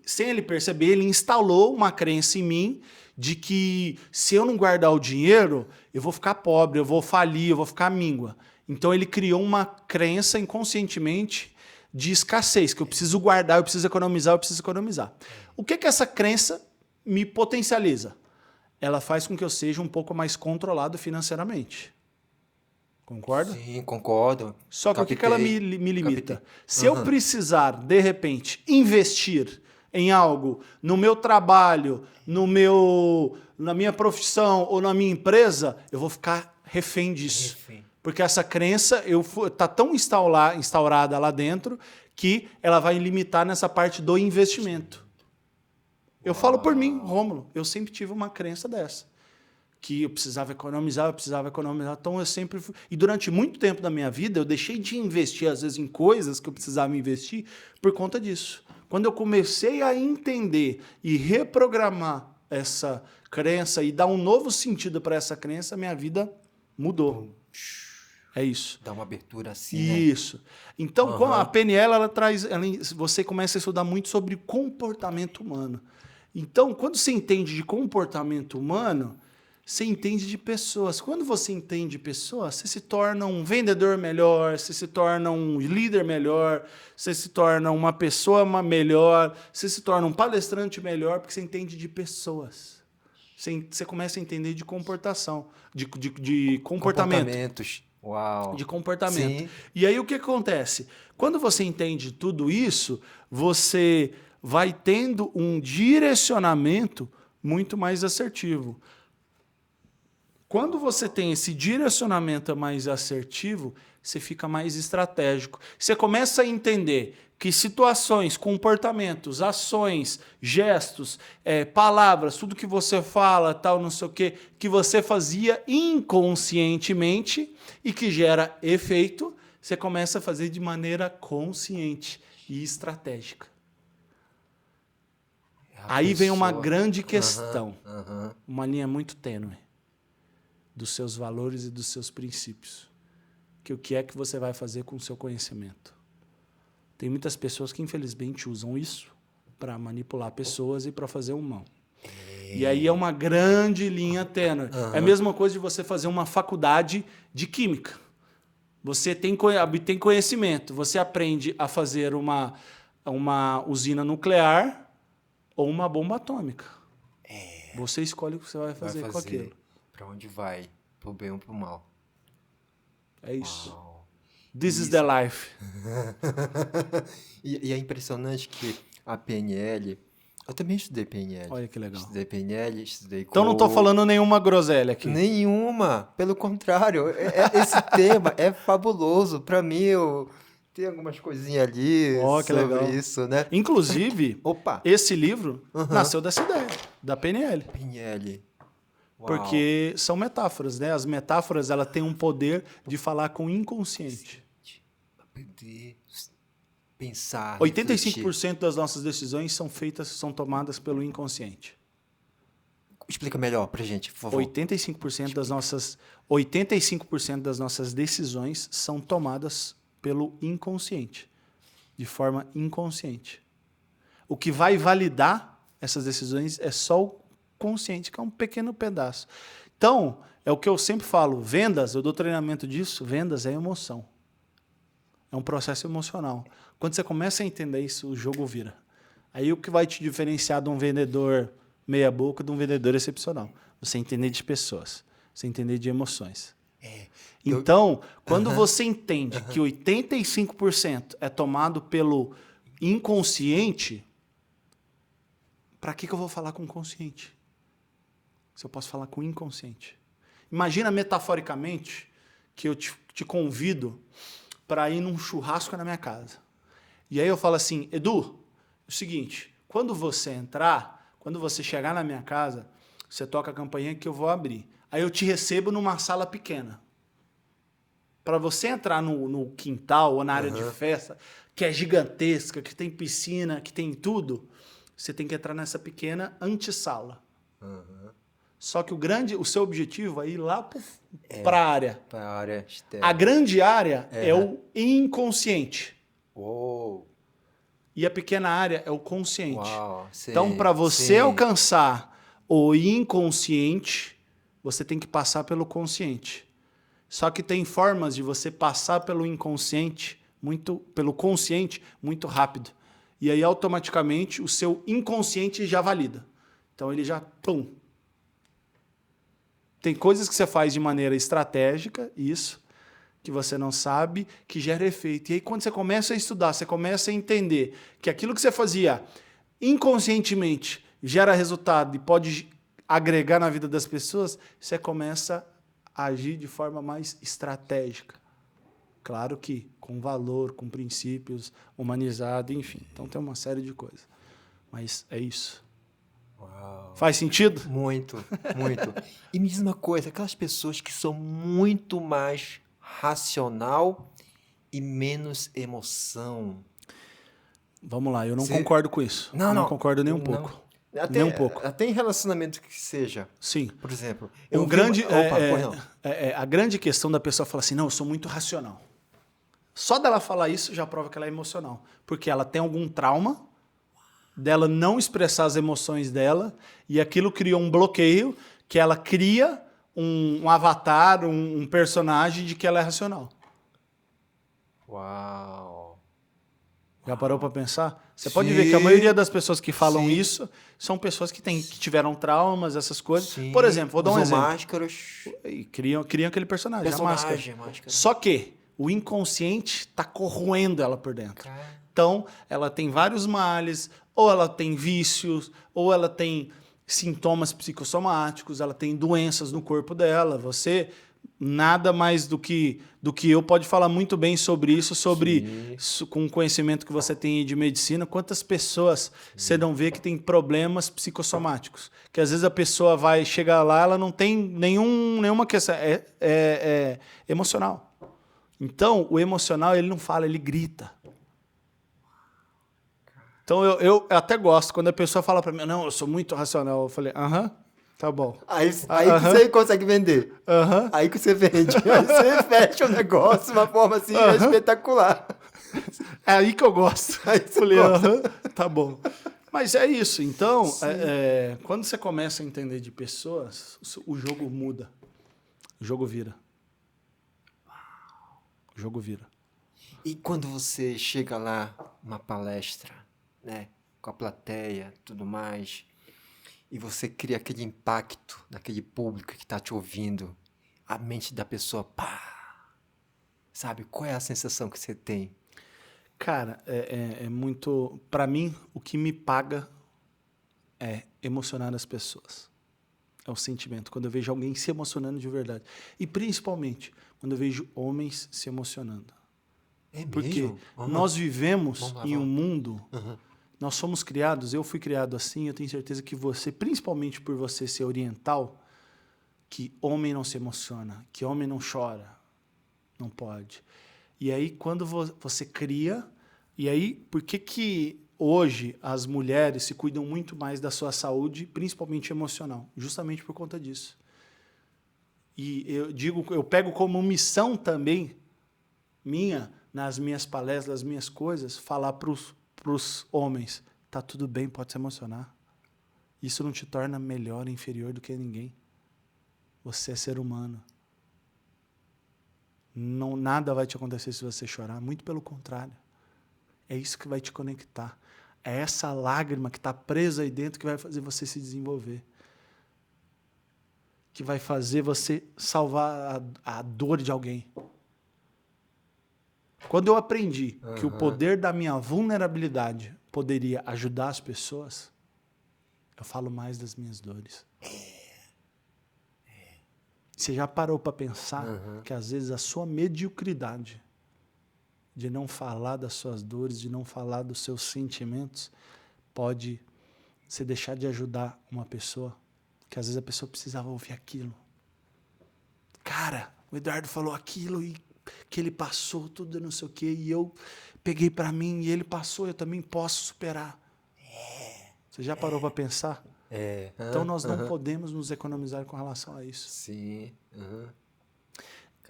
sem ele perceber, ele instalou uma crença em mim de que se eu não guardar o dinheiro, eu vou ficar pobre, eu vou falir, eu vou ficar míngua. Então ele criou uma crença inconscientemente de escassez, que eu preciso guardar, eu preciso economizar, eu preciso economizar. O que essa crença me potencializa? Ela faz com que eu seja um pouco mais controlado financeiramente. Concorda? Sim, concordo. Só que o que ela me limita? Captei. Se eu precisar, de repente, investir em algo no meu trabalho, na minha profissão ou na minha empresa, eu vou ficar refém disso. Porque essa crença está tão instaurada lá dentro que ela vai limitar nessa parte do investimento. Eu falo por mim, Rômulo, eu sempre tive uma crença dessa. Que eu precisava economizar. Então eu sempre fui. E durante muito tempo da minha vida, eu deixei de investir, às vezes, em coisas que eu precisava investir por conta disso. Quando eu comecei a entender e reprogramar essa crença e dar um novo sentido para essa crença, minha vida mudou. É isso. Dá uma abertura assim, isso. Né? Então, a PNL, você começa a estudar muito sobre comportamento humano. Então, quando você entende de comportamento humano, você entende de pessoas. Quando você entende pessoas, você se torna um vendedor melhor, você se torna um líder melhor, você se torna uma pessoa melhor, você se torna um palestrante melhor, porque você entende de pessoas. Você começa a entender de comportação, de comportamento. Comportamentos. Uau. De comportamento. Sim. E aí o que acontece? Quando você entende tudo isso, você vai tendo um direcionamento muito mais assertivo. Quando você tem esse direcionamento mais assertivo, você fica mais estratégico. Você começa a entender que situações, comportamentos, ações, gestos, palavras, tudo que você fala, tal, não sei o quê, que você fazia inconscientemente e que gera efeito, você começa a fazer de maneira consciente e estratégica. Aí vem uma grande questão, uma linha muito tênue dos seus valores e dos seus princípios. Que o que é que você vai fazer com o seu conhecimento? Tem muitas pessoas que, infelizmente, usam isso para manipular pessoas e para fazer um mal. E aí é uma grande linha tênue. É a mesma coisa de você fazer uma faculdade de química. Você tem conhecimento, você aprende a fazer uma usina nuclear ou uma bomba atômica. Você escolhe o que você vai fazer com aquilo. Para onde vai? Pro bem ou pro mal? É isso. Uau. This is the life. E é impressionante que a PNL... Eu também estudei PNL. Olha que legal. Estudei PNL, estudei... Então não estou falando nenhuma groselha aqui. Nenhuma. Pelo contrário. Esse tema é fabuloso. Para mim, tem algumas coisinhas ali sobre isso, né? Inclusive, esse livro nasceu dessa ideia, da PNL. PNL. Uau. Porque são metáforas, né? As metáforas, ela têm um poder de falar com o inconsciente. Aprender, pensar, 85% das nossas decisões são tomadas pelo inconsciente. Explica melhor pra gente, por favor. 85% das nossas decisões são tomadas pelo inconsciente, de forma inconsciente. O que vai validar essas decisões é só o consciente, que é um pequeno pedaço. Então, é o que eu sempre falo, vendas, eu dou treinamento disso, vendas é emoção. É um processo emocional. Quando você começa a entender isso, o jogo vira. Aí o que vai te diferenciar de um vendedor meia boca de um vendedor excepcional? Você entender de pessoas, você entender de emoções. Então, quando você entende que 85% é tomado pelo inconsciente, para que eu vou falar com o consciente? se eu posso falar com o inconsciente? Imagina metaforicamente que eu te convido para ir num churrasco na minha casa. E aí eu falo assim, Edu, é o seguinte, quando você entrar, quando você chegar na minha casa, você toca a campainha que eu vou abrir. Aí eu te recebo numa sala pequena. Para você entrar no quintal ou na área de festa, que é gigantesca, que tem piscina, que tem tudo, você tem que entrar nessa pequena antessala. Só que o seu objetivo é ir lá para a área. Para a área externa. A grande área é o inconsciente. Uou. E a pequena área é o consciente. Uau, Então, para você alcançar o inconsciente, você tem que passar pelo consciente. Só que tem formas de você passar pelo inconsciente, pelo consciente, muito rápido. E aí, automaticamente, o seu inconsciente já valida. Então, ele já... Pum. Tem coisas que você faz de maneira estratégica, isso, que você não sabe, que gera efeito. E aí, quando você começa a estudar, você começa a entender que aquilo que você fazia inconscientemente gera resultado e pode agregar na vida das pessoas, você começa a agir de forma mais estratégica. Claro que com valor, com princípios, humanizado, enfim. Então tem uma série de coisas. Mas é isso. Uau. Faz sentido? Muito, muito. E me diz uma coisa, aquelas pessoas que são muito mais racional e menos emoção. Vamos lá, eu não concordo com isso. Não concordo nem um pouco. Até, nem um pouco. Até em relacionamento que seja. Sim. Por exemplo. A grande questão da pessoa falar assim, não, eu sou muito racional. Só dela falar isso já prova que ela é emocional. Porque ela tem algum trauma dela não expressar as emoções dela e aquilo criou um bloqueio que ela cria um avatar, um personagem de que ela é racional. Uau! Já parou para pensar? Você pode ver que a maioria das pessoas que falam isso são pessoas que tiveram traumas, essas coisas. Sim. Por exemplo, vou dar um exemplo. Máscaras. E criam aquele personagem, a máscara. Só que o inconsciente está corroendo ela por dentro. Então, ela tem vários males, ou ela tem vícios, ou ela tem sintomas psicossomáticos, ela tem doenças no corpo dela. Você, nada mais do que eu, pode falar muito bem sobre isso, com o conhecimento que você tem de medicina, quantas pessoas você não vê que tem problemas psicossomáticos. Que às vezes a pessoa vai chegar lá, ela não tem nenhuma questão, é emocional. Então, o emocional, ele não fala, ele grita. Então, eu até gosto, quando a pessoa fala para mim, não, eu sou muito racional, eu falei, tá bom. Aí que você consegue vender. Aí que você vende. Aí você fecha o negócio de uma forma assim espetacular. É aí que eu gosto. Aí você falei, tá bom. Mas é isso. Então, quando você começa a entender de pessoas, o jogo muda. O jogo vira. O jogo vira. E quando você chega lá, uma palestra, né, com a plateia, tudo mais, e você cria aquele impacto naquele público que está te ouvindo, a mente da pessoa, pá! Sabe, qual é a sensação que você tem? Cara, é muito... Para mim, o que me paga é emocionar as pessoas. É o sentimento. Quando eu vejo alguém se emocionando de verdade. E principalmente, quando eu vejo homens se emocionando. É mesmo? Porque nós vivemos em um mundo... Nós somos criados, eu fui criado assim, eu tenho certeza que você, principalmente por você ser oriental, que homem não se emociona, que homem não chora. Não pode. E aí, quando você cria... E aí, por que hoje as mulheres se cuidam muito mais da sua saúde, principalmente emocional? Justamente por conta disso. E eu pego como missão também minha, nas minhas palestras, nas minhas coisas, falar para os homens, tá tudo bem, pode se emocionar. Isso não te torna melhor, inferior do que ninguém. Você é ser humano. Nada vai te acontecer se você chorar, muito pelo contrário. É isso que vai te conectar. É essa lágrima que está presa aí dentro que vai fazer você se desenvolver. Que vai fazer você salvar a dor de alguém. Quando eu aprendi que o poder da minha vulnerabilidade poderia ajudar as pessoas, eu falo mais das minhas dores. Você já parou para pensar que às vezes a sua mediocridade de não falar das suas dores, de não falar dos seus sentimentos, pode você deixar de ajudar uma pessoa, que às vezes a pessoa precisava ouvir aquilo. Cara, o Eduardo falou aquilo e que ele passou tudo não sei o quê, e eu peguei para mim e ele passou, eu também posso superar. Você já parou para pensar? Então nós não podemos nos economizar com relação a isso. Sim.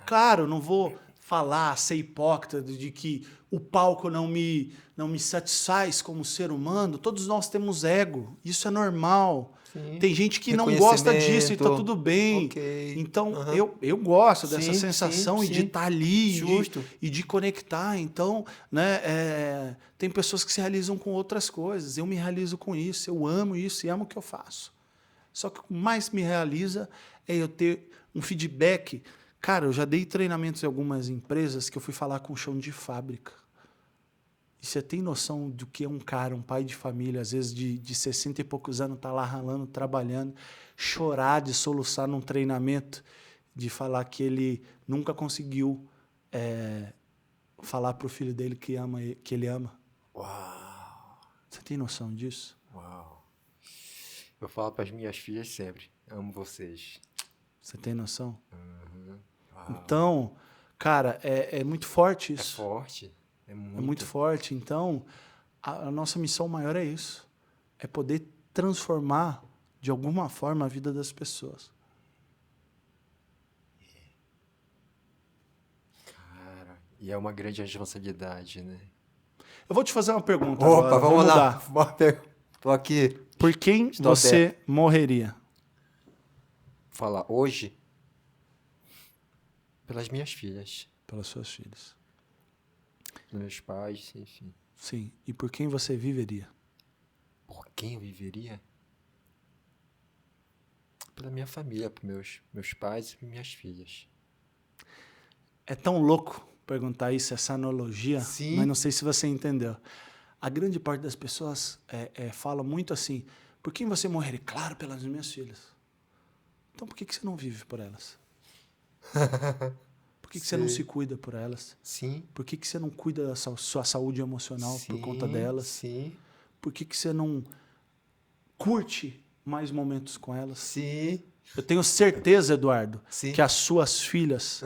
Claro, não vou falar, ser hipócrita de que o palco não me satisfaz como ser humano. Todos nós temos ego, isso é normal. Sim. Tem gente que não gosta disso e está Reconhecimento. tudo bem. Ok. Então, eu gosto dessa Sim, sensação sim, e de sim. estar ali Justo. e de conectar. Então, né, tem pessoas que se realizam com outras coisas. Eu me realizo com isso, eu amo isso e amo o que eu faço. Só que o que mais me realiza é eu ter um feedback. Cara, eu já dei treinamentos em algumas empresas que eu fui falar com o chão de fábrica. E você tem noção do que é um cara, um pai de família, às vezes de 60 e poucos anos, tá lá ralando, trabalhando, chorar de soluçar num treinamento, de falar que ele nunca conseguiu falar pro filho dele que ele ama. Uau. Você tem noção disso? Uau. Eu falo para as minhas filhas sempre, amo vocês. Você tem noção? Uau. Então, cara, é muito forte isso. É forte. É muito forte. Então, a nossa missão maior é isso. É poder transformar, de alguma forma, a vida das pessoas. Cara, e é uma grande responsabilidade, né? Eu vou te fazer uma pergunta Opa, agora. vamos lá. Mudar. Tô aqui. Por quem você morreria? Falar hoje? Pelas minhas filhas. Pelas suas filhas. Pelos meus pais, enfim. Sim. E por quem você viveria? Por quem eu viveria? Pela minha família, pelos meus pais e minhas filhas. É tão louco perguntar isso, essa analogia, Sim. mas não sei se você entendeu. A grande parte das pessoas fala muito assim, por quem você morreria? Claro, pelas minhas filhas. Então por que você não vive por elas? Por que você não se cuida por elas? Sim. Por que você não cuida da sua saúde emocional por conta delas? Sim. Por que você não curte mais momentos com elas? Sim. Eu tenho certeza, Eduardo, Sim. que as suas filhas,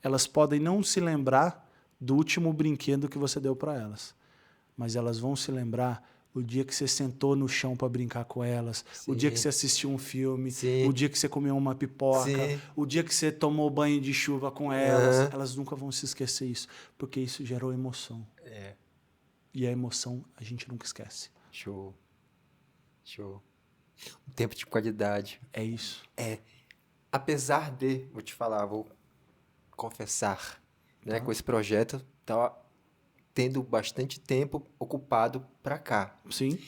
elas podem não se lembrar do último brinquedo que você deu para elas, mas elas vão se lembrar o dia que você sentou no chão para brincar com elas, Sim. o dia que você assistiu um filme, Sim. o dia que você comeu uma pipoca, Sim. o dia que você tomou banho de chuva com elas. Elas nunca vão se esquecer isso, porque isso gerou emoção. E a emoção a gente nunca esquece. Show. Um tempo de qualidade. É isso. Apesar de, vou te falar, vou confessar, né, com esse projeto, tá tendo bastante tempo ocupado para cá. Sim.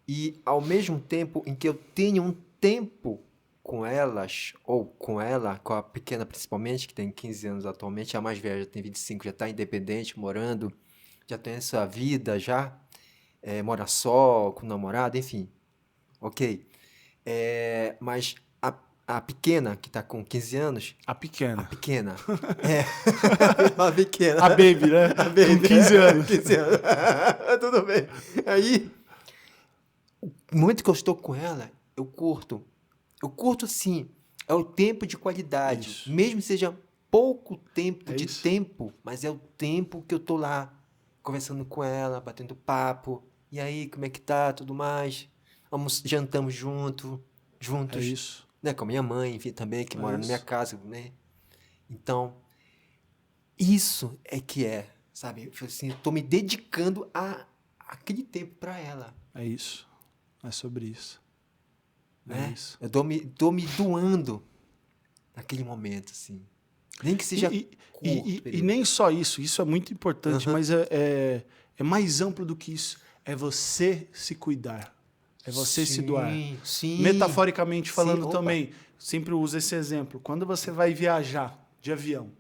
E ao mesmo tempo em que eu tenho um tempo com elas, ou com ela, com a pequena principalmente, que tem 15 anos atualmente, a mais velha já tem 25, já está independente, morando, já tem a sua vida, já mora só, com namorado, enfim. Ok. Mas a pequena, que está com 15 anos... A pequena. A pequena. A pequena. A baby, né? A baby. Com 15 anos. 15 anos. Tudo bem. Aí, o momento que eu estou com ela, eu curto. Eu curto, sim. É o tempo de qualidade. Isso. Mesmo que seja pouco tempo Isso. tempo, mas é o tempo que eu tô lá, conversando com ela, batendo papo. E aí, como é que tá? Tudo mais. Jantamos juntos. É isso. Né, com a minha mãe, enfim, também, que mora na minha isso. casa, né? Então, isso é que sabe? Assim, eu tô me dedicando aquele tempo para ela. É isso. É sobre isso. Né? É isso. Eu tô me doando naquele momento, assim. Nem que seja curto. E nem só isso. Isso é muito importante, mas é mais amplo do que isso. É você se cuidar. É você se doar. Sim. Metaforicamente falando Sim, também, sempre uso esse exemplo. Quando você vai viajar de avião,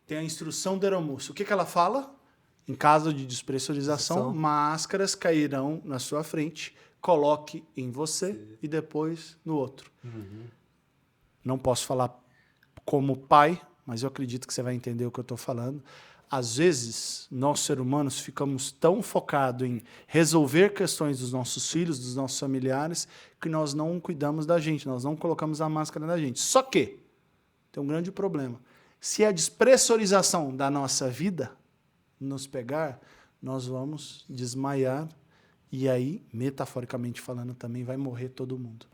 tem a instrução do aeromoço. O que ela fala? Em caso de despressurização, máscaras cairão na sua frente. Coloque em você e depois no outro. Não posso falar como pai, mas eu acredito que você vai entender o que eu estou falando. Às vezes, nós, seres humanos, ficamos tão focados em resolver questões dos nossos filhos, dos nossos familiares, que nós não cuidamos da gente, nós não colocamos a máscara na gente. Só que tem um grande problema. Se a despressurização da nossa vida nos pegar, nós vamos desmaiar e aí, metaforicamente falando, também vai morrer todo mundo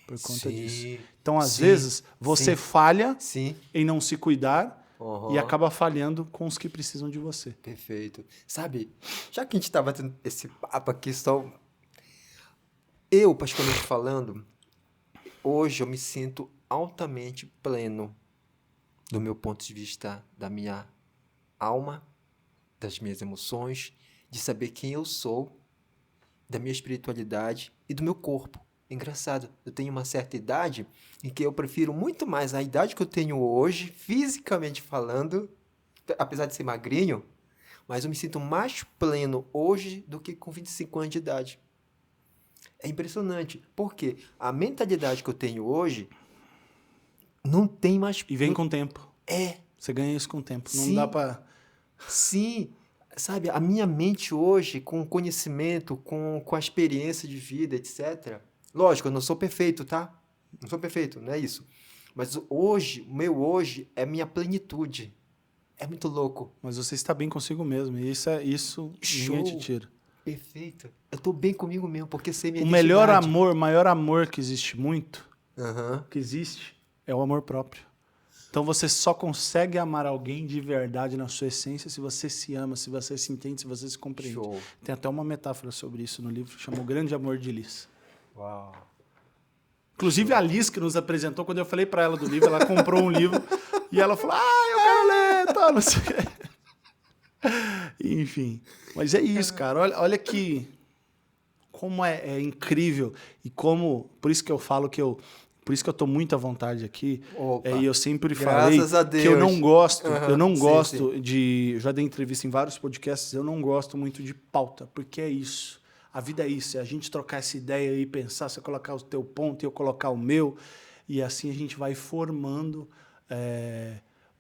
por conta disso. Então, às vezes, você falha em não se cuidar e acaba falhando com os que precisam de você. Perfeito. Sabe, já que a gente estava tendo esse papo aqui, eu, particularmente falando, hoje eu me sinto altamente pleno do meu ponto de vista, da minha alma, das minhas emoções, de saber quem eu sou, da minha espiritualidade e do meu corpo. Engraçado, eu tenho uma certa idade em que eu prefiro muito mais a idade que eu tenho hoje, fisicamente falando, apesar de ser magrinho, mas eu me sinto mais pleno hoje do que com 25 anos de idade. É impressionante, porque a mentalidade que eu tenho hoje não tem mais... E vem com o tempo. Você ganha isso com o tempo. Não dá pra... Sim, sabe, a minha mente hoje, com o conhecimento, com a experiência de vida, etc. Lógico, eu não sou perfeito, tá? Não sou perfeito, não é isso. Mas hoje, o meu hoje é minha plenitude. É muito louco. Mas você está bem consigo mesmo. E isso ninguém te tira. Perfeito. Eu tô bem comigo mesmo, porque sei minha O identidade. melhor amor, maior amor que existe muito, que existe, é o amor próprio. Então você só consegue amar alguém de verdade na sua essência se você se ama, se você se entende, se você se compreende. Show. Tem até uma metáfora sobre isso no livro, chama O Grande Amor de Liz. Uau. Inclusive a Liz que nos apresentou, quando eu falei para ela do livro, ela comprou um livro e ela falou, eu quero ler, tá, não sei o quê. Enfim, mas é isso, cara. Olha que... Como é incrível e como... Por isso que eu falo que por isso que eu tô muito à vontade aqui. E eu sempre falei que eu não gosto, de... Eu já dei entrevista em vários podcasts, eu não gosto muito de pauta, porque é isso. A vida é isso, é a gente trocar essa ideia e pensar, você colocar o teu ponto e eu colocar o meu, e assim a gente vai formando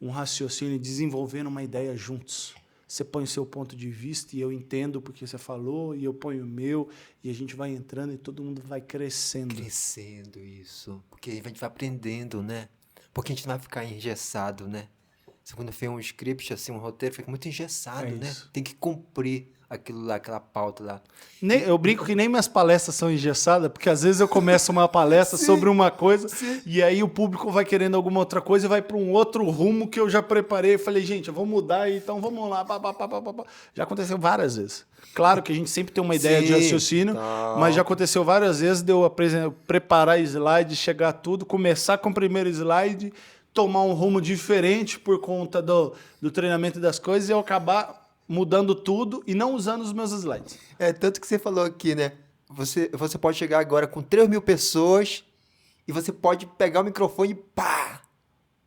um raciocínio e desenvolvendo uma ideia juntos. Você põe o seu ponto de vista e eu entendo porque você falou, e eu ponho o meu, e a gente vai entrando e todo mundo vai crescendo. Crescendo, isso. Porque a gente vai aprendendo, né? Porque a gente não vai ficar engessado, né? Quando fez um script, assim, um roteiro, fica muito engessado, né? Tem que cumprir aquilo lá, aquela pauta lá. Eu brinco que nem minhas palestras são engessadas, porque às vezes eu começo uma palestra sobre uma coisa e aí o público vai querendo alguma outra coisa e vai para um outro rumo que eu já preparei. Eu falei, gente, eu vou mudar, então vamos lá. Já aconteceu várias vezes. Claro que a gente sempre tem uma ideia de raciocínio, mas já aconteceu várias vezes de eu preparar slide, chegar tudo, começar com o primeiro slide, tomar um rumo diferente por conta do treinamento das coisas e eu acabar mudando tudo e não usando os meus slides. Tanto que você falou aqui, né? Você pode chegar agora com 3.000 pessoas e você pode pegar o microfone e pá!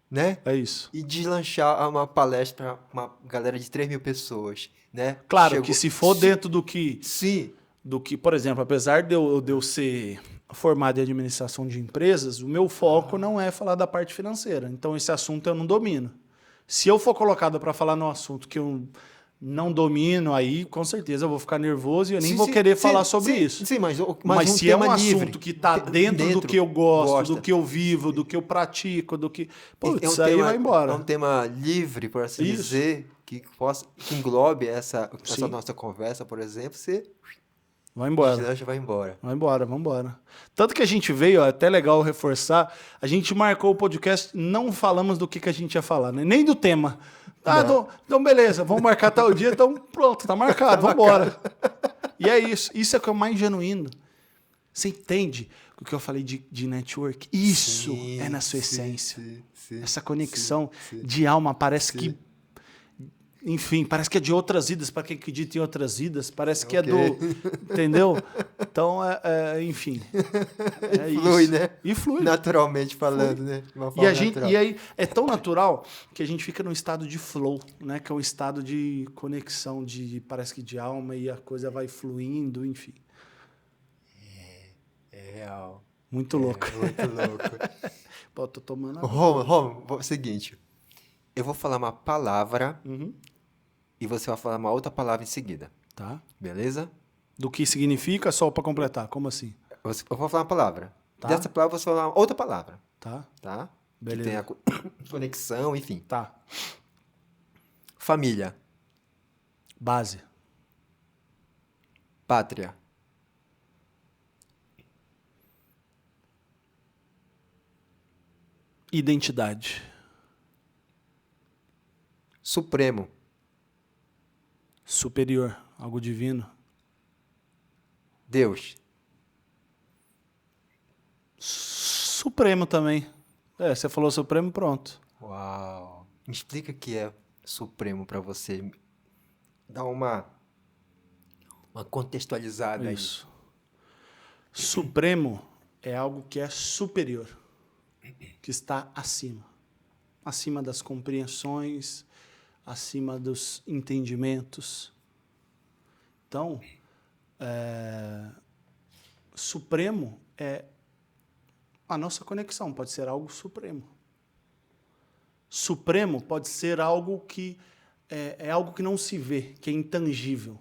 Né? É isso. E deslanchar uma palestra para uma galera de 3.000 pessoas, né? Claro que se for dentro do que... Sim. Do que, por exemplo, apesar de eu ser formado em administração de empresas, o meu foco não é falar da parte financeira. Então, esse assunto eu não domino. Se eu for colocado para falar num assunto que eu não domino, aí com certeza eu vou ficar nervoso e eu nem vou querer falar sobre isso. Sim, mas se é um assunto que está dentro do que eu gosto, do que eu vivo, do que eu pratico, do que... Putz, aí vai embora. É um tema livre, por assim dizer, que englobe essa nossa conversa, por exemplo, você... Vai embora. Vai embora. Vai embora, vamos embora. Tanto que a gente veio, é até legal reforçar, a gente marcou o podcast, não falamos do que a gente ia falar, né? Nem do tema. Então beleza, vamos marcar tal dia, então pronto, tá marcado, vamos embora. E é isso. Isso é o que é o mais genuíno. Você entende o que eu falei de network? Isso é na sua essência. Essa conexão de alma parece que... Enfim, parece que é de outras vidas, para quem acredita em outras vidas, parece que é do... Entendeu? Então, enfim. Flui, isso. Né? E flui. Naturalmente falando, flui. Né? De uma forma natural. E aí, é tão natural que a gente fica num estado de flow, né? Que é um estado de conexão, parece que de alma, e a coisa vai fluindo, enfim. É real. Muito louco. Muito louco. Pô, tô tomando água. Roma, seguinte. Eu vou falar uma palavra Uhum. e você vai falar uma outra palavra em seguida. Tá. Beleza? Do que significa, só pra completar. Como assim? Eu vou falar uma palavra. Tá. Dessa palavra você vai falar outra palavra. Tá. Tá? Beleza. Que tem a conexão, enfim. Tá. Família. Base. Pátria. Identidade. Supremo. Superior. Algo divino. Deus. Supremo também. Você falou Supremo, pronto. Uau. Me explica o que é supremo pra você. Dá uma contextualizada Isso. Supremo é algo que é superior, que está acima. Acima das compreensões, acima dos entendimentos. Então, supremo é a nossa conexão, pode ser algo supremo. Supremo pode ser algo que é algo que não se vê, que é intangível.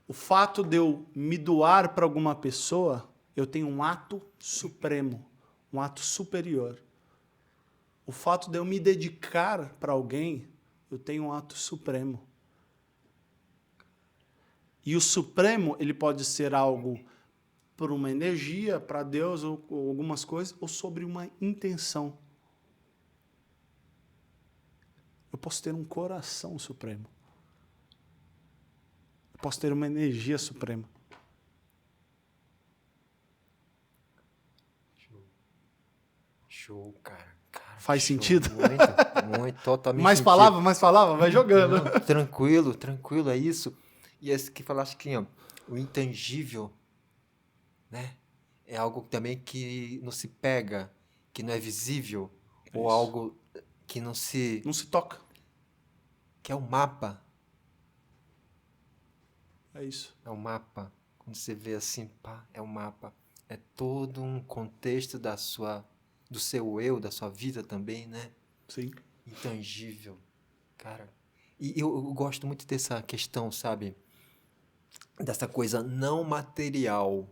O fato de eu me doar para alguma pessoa, eu tenho um ato supremo, um ato superior. O fato de eu me dedicar para alguém, eu tenho um ato supremo. E o supremo, ele pode ser algo por uma energia, para Deus, ou algumas coisas, ou sobre uma intenção. Eu posso ter um coração supremo. Eu posso ter uma energia suprema. Show, cara. Faz show. sentido? Muito, totalmente Mais palavra, vai jogando. Não, tranquilo, é isso. E esse que falaste aqui, ó, o intangível, né? É algo também que não se pega, que não é visível, ou Isso. algo que não se toca. que é um mapa. É isso. É um mapa. Quando você vê assim, pá, é um mapa. É todo um contexto do seu eu, da sua vida também, né? Sim. Intangível. Cara, e eu gosto muito dessa questão, sabe? Dessa coisa não material,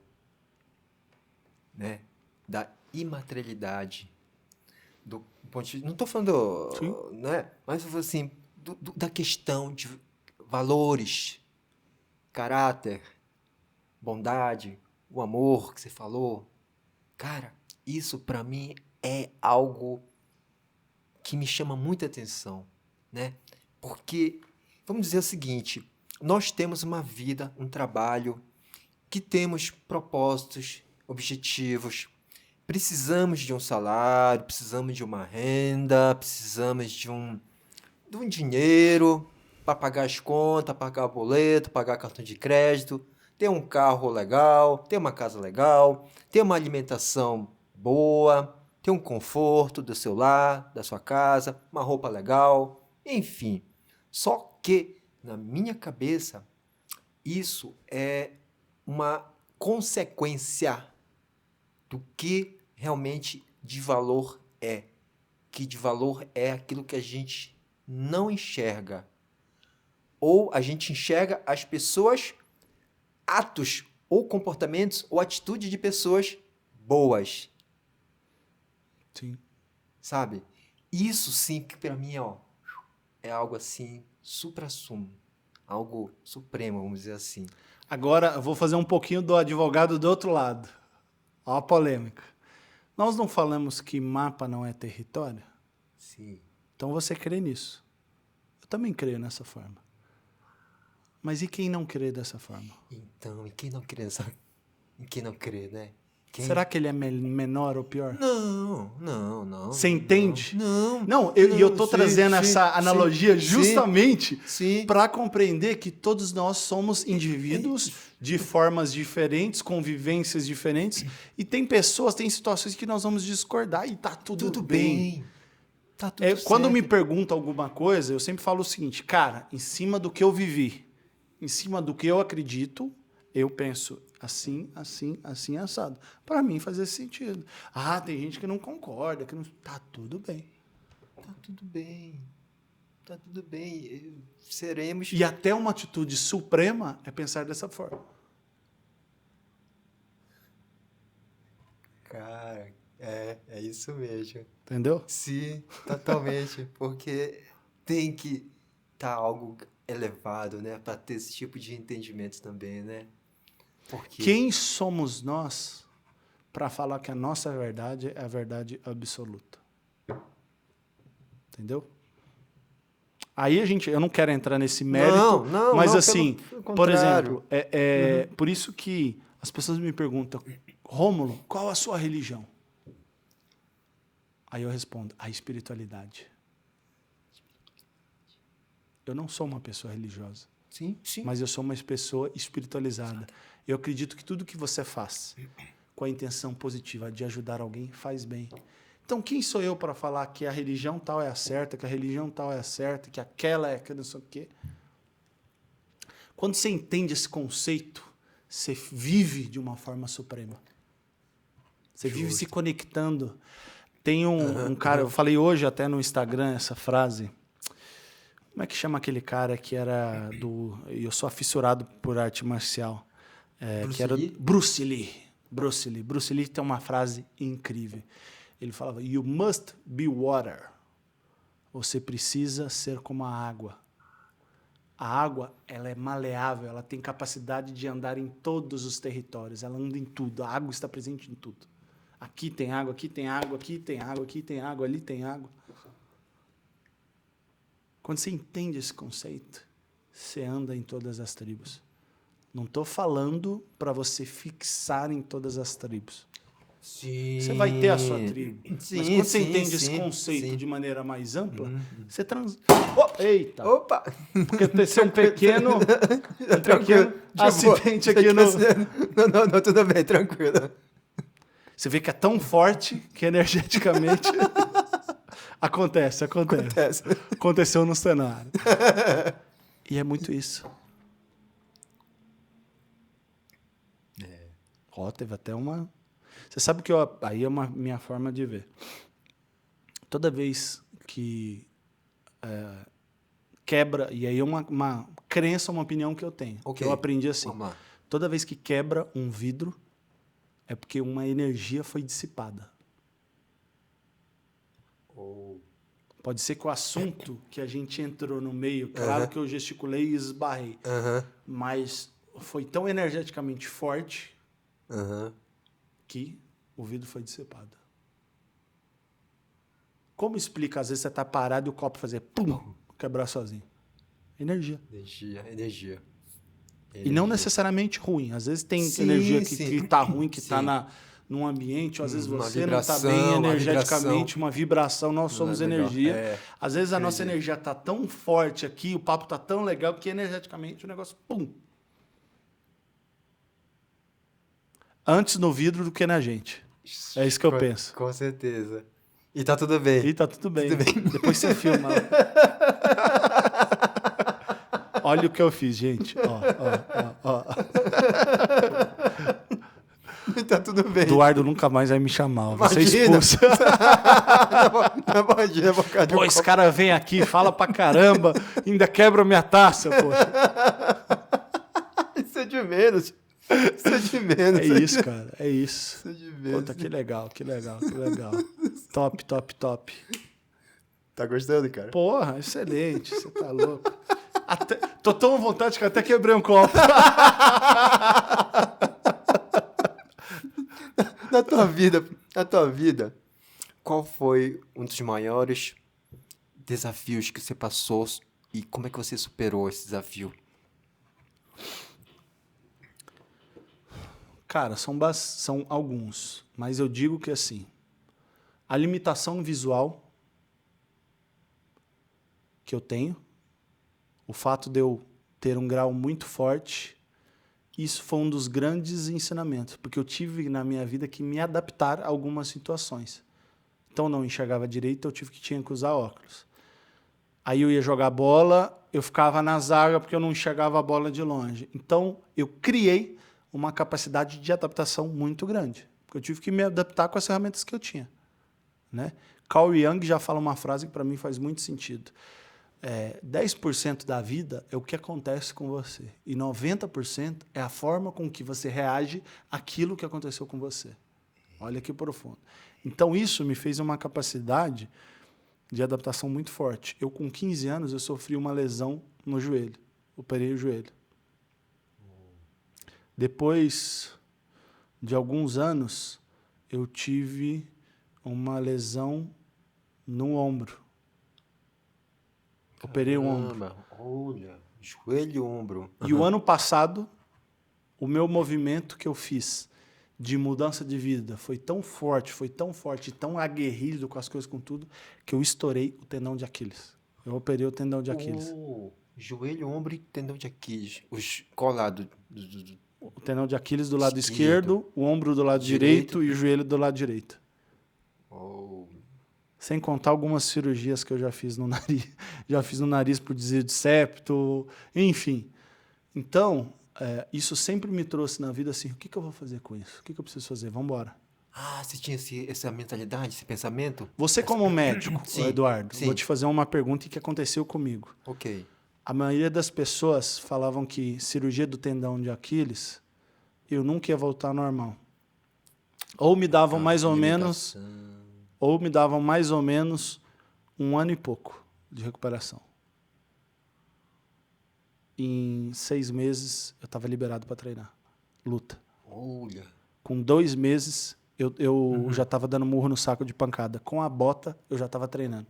né? Da imaterialidade. Do ponto de vista, não estou falando, Sim. né? Mas assim, da questão de valores, caráter, bondade, o amor que você falou. Cara, isso para mim é algo que me chama muita atenção, né? Porque, vamos dizer o seguinte, nós temos uma vida, um trabalho, que temos propósitos, objetivos, precisamos de um salário, precisamos de uma renda, precisamos de um dinheiro para pagar as contas, pagar boleto, pagar cartão de crédito, ter um carro legal, ter uma casa legal, ter uma alimentação boa, ter um conforto do seu lar, da sua casa, uma roupa legal, enfim. Só que, na minha cabeça, isso é uma consequência do que realmente de valor é. Que de valor é aquilo que a gente não enxerga. Ou a gente enxerga as pessoas, atos ou comportamentos ou atitude de pessoas boas. Sim. Sabe? Isso sim que para mim é algo assim suprassumo, algo supremo, vamos dizer assim. Agora eu vou fazer um pouquinho do advogado do outro lado. Ó a polêmica. Nós não falamos que mapa não é território? Sim. Então você crê nisso. Eu também creio nessa forma. Mas e quem não crê dessa forma? Então, e quem não crê, sabe? E quem não crê, né? Será que ele é menor ou pior? Não. Você entende? Não. Eu estou trazendo essa analogia justamente para compreender que todos nós somos indivíduos de formas diferentes, convivências diferentes, e tem pessoas, tem situações que nós vamos discordar e tá tudo bem. Tá tudo certo. Quando me perguntam alguma coisa, eu sempre falo o seguinte, cara, em cima do que eu vivi, em cima do que eu acredito, eu penso assim, assim, assim, assado. Para mim fazer sentido. Ah, tem gente que não concorda, que não... Tá tudo bem. Tá tudo bem. Tá tudo bem. Seremos... E até uma atitude suprema é pensar dessa forma. Cara, é isso mesmo. Entendeu? Sim, totalmente. Porque tem que estar algo elevado, né? Para ter esse tipo de entendimento também, né? Porque... Quem somos nós para falar que a nossa verdade é a verdade absoluta? Entendeu? Aí eu não quero entrar nesse mérito, mas assim, pelo por exemplo, contrário. por isso que as pessoas me perguntam, Rômulo, qual a sua religião? Aí eu respondo, a espiritualidade. Eu não sou uma pessoa religiosa, Sim. mas eu sou uma pessoa espiritualizada. Eu acredito que tudo que você faz com a intenção positiva de ajudar alguém faz bem. Então, quem sou eu para falar que a religião tal é a certa, que a religião tal é a certa, que aquela é que não sei o quê? Quando você entende esse conceito, você vive de uma forma suprema. Você vive se conectando. Tem um cara, eu falei hoje até no Instagram essa frase. Como é que chama aquele cara que era do... Eu sou fissurado por arte marcial. Bruce que era Lee? Bruce Lee. Bruce Lee tem uma frase incrível. Ele falava, you must be water. Você precisa ser como a água. A água, ela é maleável, ela tem capacidade de andar em todos os territórios, ela anda em tudo, a água está presente em tudo. Aqui tem água, aqui tem água, aqui tem água, aqui tem água, ali tem água. Quando você entende esse conceito, você anda em todas as tribos. Não estou falando para você fixar em todas as tribos. Sim. Você vai ter a sua tribo. Sim, mas quando você sim, entende sim, esse conceito sim. de maneira mais ampla, você Eita! Opa! Porque aconteceu um pequeno Tranquilo. acidente aqui no... Não, tudo bem, tranquilo. Você vê que é tão forte que energeticamente... Acontece. Aconteceu no cenário. E é muito isso. Teve até uma... Você sabe que aí é uma minha forma de ver. Toda vez que quebra, e aí é uma crença, uma opinião que eu tenho, que eu aprendi assim. Toda vez que quebra um vidro, é porque uma energia foi dissipada. Pode ser que o assunto que a gente entrou no meio, claro que eu gesticulei e esbarrei, mas foi tão energeticamente forte que o vidro foi dissipado. Como explica, às vezes você está parado e o copo fazer pum, quebrar sozinho? Energia. Energia. E não necessariamente ruim. Às vezes tem energia que está ruim, que está num ambiente, ou às vezes você não está bem energeticamente, uma vibração, nós somos energia. Às vezes a nossa energia está tão forte aqui, o papo está tão legal, que energeticamente o negócio, pum. Antes no vidro do que na gente. É isso que eu penso. Com certeza. E tá tudo bem. Depois você filma. Olha o que eu fiz, gente. Ó. Tá tudo bem. Eduardo nunca mais vai me chamar. Você expulsa. Imagina, pô, esse cara vem aqui, fala pra caramba, ainda quebra minha taça, poxa. Isso é de menos. É isso, cara. É isso. Isso é de menos. Puta, que legal. Top. Tá gostando, cara? Porra, excelente. Você tá louco. Tô tão à vontade que até quebrei um copo. Na tua vida, qual foi um dos maiores desafios que você passou e como é que você superou esse desafio? Cara, são alguns, mas eu digo que assim, a limitação visual que eu tenho, o fato de eu ter um grau muito forte, isso foi um dos grandes ensinamentos, porque eu tive na minha vida que me adaptar a algumas situações. Então, não enxergava direito, tinha que usar óculos. Aí eu ia jogar bola, eu ficava na zaga porque eu não enxergava a bola de longe. Então, eu criei uma capacidade de adaptação muito grande. Porque eu tive que me adaptar com as ferramentas que eu tinha, né? Carl Jung já fala uma frase que para mim faz muito sentido. 10% da vida é o que acontece com você. E 90% é a forma com que você reage àquilo que aconteceu com você. Olha que profundo. Então, isso me fez uma capacidade de adaptação muito forte. Eu, com 15 anos, eu sofri uma lesão no joelho. Operei o joelho. Depois de alguns anos, eu tive uma lesão no ombro. Operei o ombro. Olha, joelho e ombro. E o ano passado, o meu movimento que eu fiz de mudança de vida foi tão forte, tão aguerrido com as coisas, com tudo, que eu estourei o tendão de Aquiles. Eu operei o tendão de Aquiles. Joelho, ombro e tendão de Aquiles. Qual lado? O tendão de Aquiles do lado esquerdo, o ombro do lado direito e o joelho do lado direito. Sem contar algumas cirurgias que eu já fiz no nariz. Já fiz no nariz por desvio de septo, enfim. Então, isso sempre me trouxe na vida assim, o que eu vou fazer com isso? O que eu preciso fazer? Vamos embora. Você tinha essa mentalidade, esse pensamento? Você como médico, Sim, Eduardo, sim. vou te fazer uma pergunta que aconteceu comigo. Ok. A maioria das pessoas falavam que cirurgia do tendão de Aquiles, eu nunca ia voltar ao normal. Ou me davam mais ou menos 1 ano e pouco de recuperação. Em 6 meses, eu estava liberado para treinar. Luta. Olha. Com 2 meses, eu já estava dando murro no saco de pancada. Com a bota, eu já estava treinando.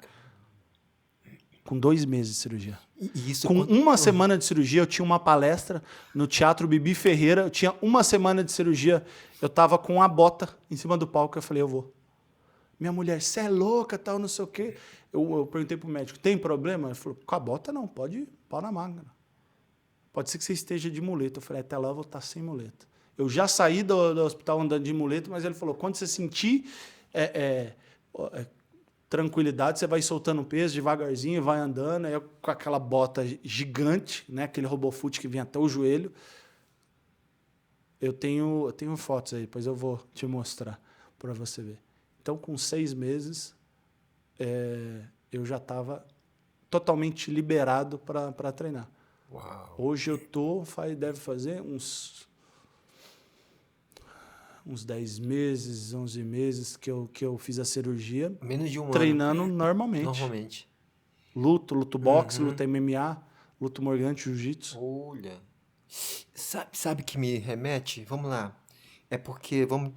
Com 2 meses de cirurgia. Com uma semana de cirurgia, eu tinha uma palestra no Teatro Bibi Ferreira. Eu tinha 1 semana de cirurgia. Eu estava com a bota em cima do palco. Eu falei, eu vou. Minha mulher, você é louca, tal, não sei o quê. Eu perguntei pro médico, tem problema? Ele falou, com a bota não, pode ir, pau na máquina. Pode ser que você esteja de muleta. Eu falei, até lá eu vou estar sem muleta. Eu já saí do hospital andando de muleta, mas ele falou, quando você sentir tranquilidade, você vai soltando peso devagarzinho, vai andando. Aí eu, com aquela bota gigante, né, aquele RoboFoot que vinha até o joelho. Eu tenho fotos aí, depois eu vou te mostrar para você ver. Então, com 6 meses, eu já estava totalmente liberado para treinar. Uau. Hoje eu deve fazer uns 10 meses, 11 meses que eu fiz a cirurgia. Menos de 1 ano. Treinando normalmente. Normalmente. Luto boxe, luto MMA, luto morgante, jiu-jitsu. Olha. Sabe que me remete? Vamos lá. É porque, vamos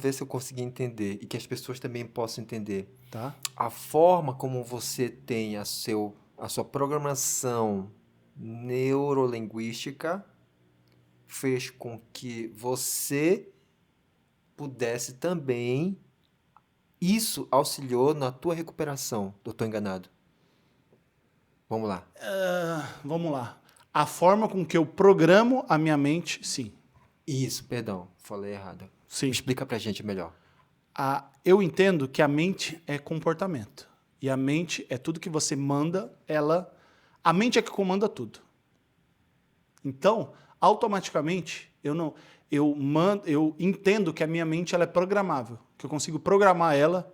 ver se eu consegui entender e que as pessoas também possam entender. Tá? A forma como você tem a sua programação neurolinguística fez com que você pudesse também... Isso auxiliou na tua recuperação, eu estou enganado? Vamos lá. Vamos lá. A forma com que eu programo a minha mente, sim. Isso, perdão, falei errado. Sim. Explica pra gente melhor. Eu entendo que a mente é comportamento. E a mente é tudo que você manda, a mente é que comanda tudo. Então, automaticamente, eu entendo que a minha mente ela é programável, que eu consigo programar ela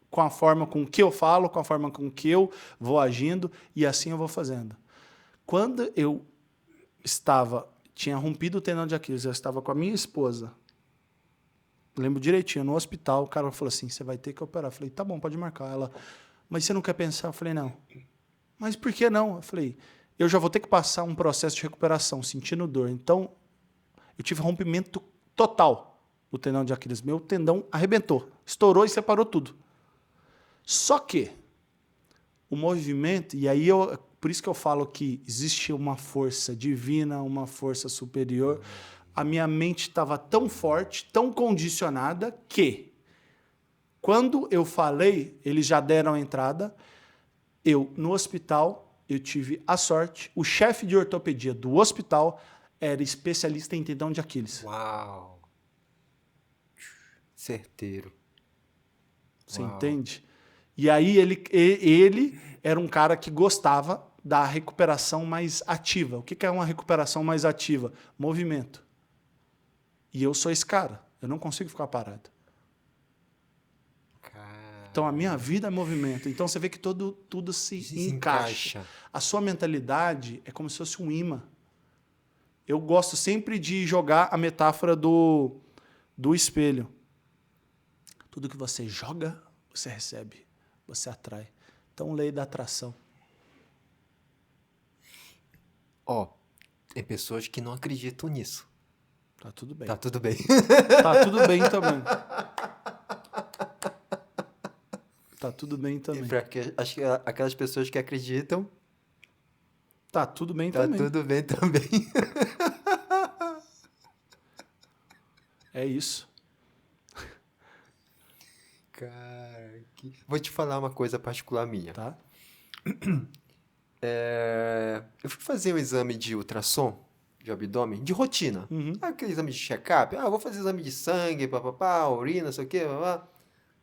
com a forma com que eu falo, com a forma com que eu vou agindo, e assim eu vou fazendo. Quando eu tinha rompido o tendão de Aquiles, eu estava com a minha esposa, lembro direitinho, no hospital, o cara falou assim, você vai ter que operar. Eu falei, tá bom, pode marcar. Ela, mas você não quer pensar? Eu falei, não. Mas por que não? Eu falei, eu já vou ter que passar um processo de recuperação, sentindo dor. Então, eu tive rompimento total do tendão de Aquiles. Meu tendão arrebentou, estourou e separou tudo. Só que o movimento, e aí por isso que eu falo que existe uma força divina, uma força superior. A minha mente estava tão forte, tão condicionada, que quando eu falei, eles já deram a entrada. No hospital, eu tive a sorte, o chefe de ortopedia do hospital era especialista em tendão de Aquiles. Uau! Certeiro. Você entende? E aí ele era um cara que gostava da recuperação mais ativa. O que é uma recuperação mais ativa? Movimento. E eu sou esse cara. Eu não consigo ficar parado. Então, a minha vida é movimento. Então, você vê que tudo se encaixa. A sua mentalidade é como se fosse um imã. Eu gosto sempre de jogar a metáfora do espelho. Tudo que você joga, você recebe. Você atrai. Então, lei da atração. Ó, tem pessoas que não acreditam nisso. Tá tudo bem. Tá tudo bem. Tá tudo bem também. Tá tudo bem também. E acho que aquelas pessoas que acreditam, tá tudo bem tá também. tudo bem também. É isso. Cara, vou te falar uma coisa particular minha. Tá? Eu fui fazer um exame de ultrassom de abdômen, de rotina. Uhum. Aquele exame de check-up. Vou fazer exame de sangue, papapá, urina, não sei o quê, papapá.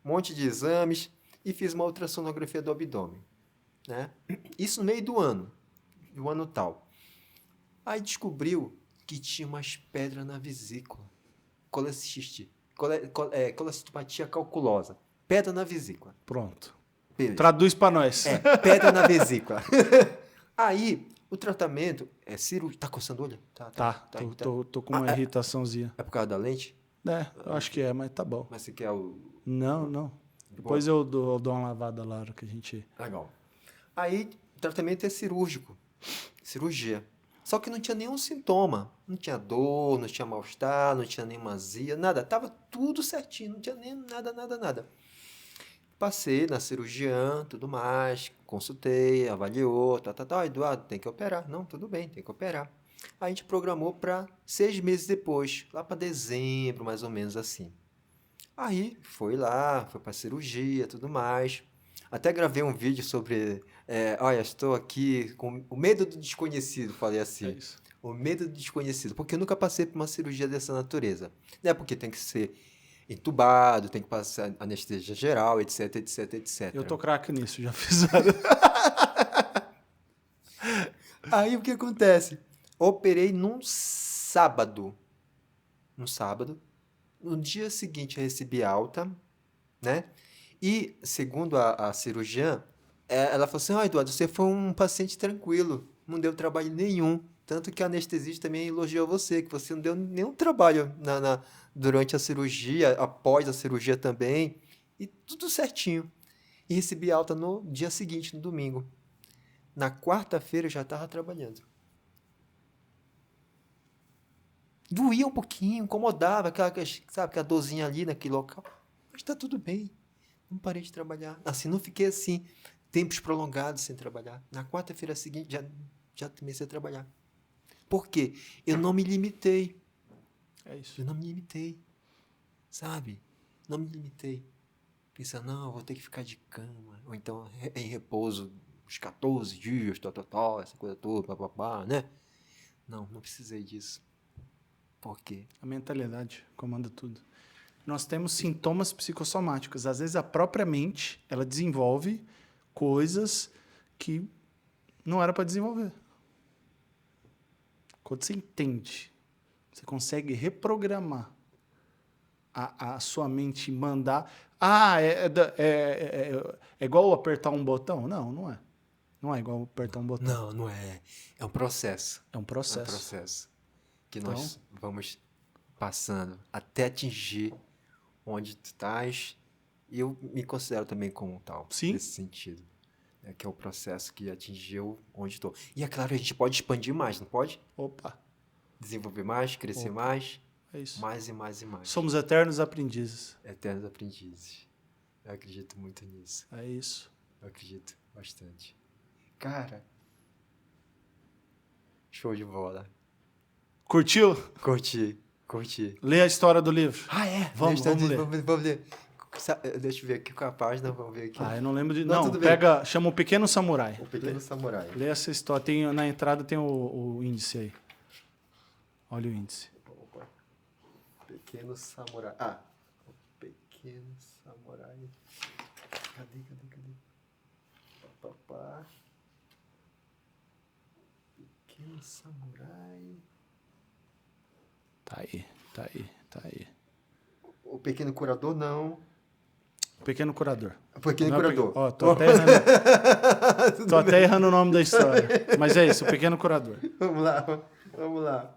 Um monte de exames. E fiz uma ultrassonografia do abdômen. Né? Isso no meio do ano tal. Aí descobriu que tinha umas pedras na vesícula. Coleciste. Colecistopatia calculosa. Pedra na vesícula. Pronto. Beleza. Traduz pra nós. Pedra na vesícula. Aí, o tratamento é cirúrgico. Tá coçando o olho? Tô com uma irritaçãozinha. É por causa da lente? Eu acho que é, mas tá bom. Mas você quer o... Não. Depois eu dou uma lavada lá, que a gente... Legal. Aí, o tratamento é cirúrgico. Cirurgia. Só que não tinha nenhum sintoma. Não tinha dor, não tinha mal-estar, não tinha nenhuma azia, nada. Tava tudo certinho, não tinha nem nada. Passei na cirurgiã, tudo mais, consultei, avaliou, Eduardo, tem que operar. Não, tudo bem, tem que operar. A gente programou para 6 meses depois, lá para dezembro, mais ou menos assim. Aí, foi para cirurgia, tudo mais. Até gravei um vídeo sobre, olha, estou aqui com o medo do desconhecido, falei assim. É isso. O medo do desconhecido, porque eu nunca passei por uma cirurgia dessa natureza. Não é porque tem que ser entubado, tem que passar anestesia geral, etc. Eu tô craque nisso, já fiz várias. Aí o que acontece? Operei num sábado. No dia seguinte eu recebi alta, né? E, segundo a cirurgiã, ela falou assim, Eduardo, você foi um paciente tranquilo, não deu trabalho nenhum. Tanto que a anestesista também elogiou você, que você não deu nenhum trabalho durante a cirurgia, após a cirurgia também, e tudo certinho. E recebi alta no dia seguinte, no domingo. Na quarta-feira eu já estava trabalhando. Doía um pouquinho, incomodava, aquela dorzinha ali naquele local. Mas está tudo bem. Não parei de trabalhar. Assim, não fiquei assim, tempos prolongados sem trabalhar. Na quarta-feira seguinte, já comecei a trabalhar. Por quê? Eu não me limitei. É isso. Eu não me limitei. Sabe? Não me limitei. Pensando, não, eu vou ter que ficar de cama. Ou então em repouso uns 14 dias, essa coisa toda, papapá, né? Não precisei disso. Por quê? A mentalidade comanda tudo. Nós temos sintomas psicossomáticos. Às vezes a própria mente, ela desenvolve coisas que não era para desenvolver. Quando você entende, você consegue reprogramar a sua mente, mandar... é igual apertar um botão? Não é. Não é igual apertar um botão. Não é. É um processo. É um processo. É um processo que nós vamos passando até atingir onde tu estás. E eu me considero também como tal. Sim. Nesse sentido. Que é o processo que atingiu onde estou. E é claro, a gente pode expandir mais, não pode? Opa. Desenvolver mais, crescer mais. É isso. Mais e mais e mais. Somos eternos aprendizes. Eternos aprendizes. Eu acredito muito nisso. É isso. Eu acredito bastante. Cara, show de bola. Curtiu? Curti. Lê a história do livro. É? Vamos ler. Vamos ler. Deixa eu ver aqui com a página, vamos ver aqui. Eu não lembro de... Não, Não, tudo bem. chama o Pequeno Samurai. O Pequeno Samurai. Lê essa história. Na entrada tem o índice aí. Olha o índice. Opa. Pequeno Samurai. O Pequeno Samurai. Cadê? Papá. Pequeno Samurai. Tá aí, tá aí, tá aí. O Pequeno Curador, não. Pequeno Curador. O Pequeno Não é Curador. Ó, tô até errando. Tudo Tô até bem. errando o nome da história. Mas é isso, o Pequeno Curador. Vamos lá, vamos lá.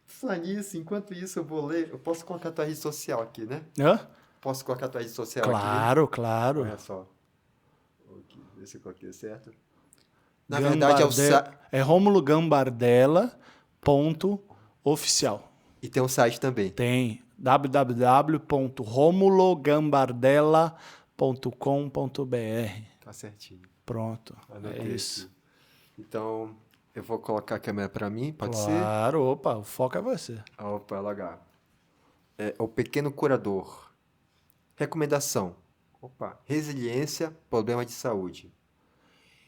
Falar nisso, enquanto isso eu vou ler. Eu posso colocar a tua rede social aqui, né? Hã? Posso colocar a tua rede social aqui? Claro, claro. Olha só. Aqui, ver se eu coloquei certo. Na verdade é o site. É romulogambardella.oficial. E tem um site também. Tem www.romulogambardella.com.br. Tá certinho. Pronto. Anotei É isso. aqui. Então, eu vou colocar a câmera para mim, pode ser? Claro, opa, o foco é você. Opa, LH. É o Pequeno Curador. Recomendação. Opa, resiliência, problema de saúde.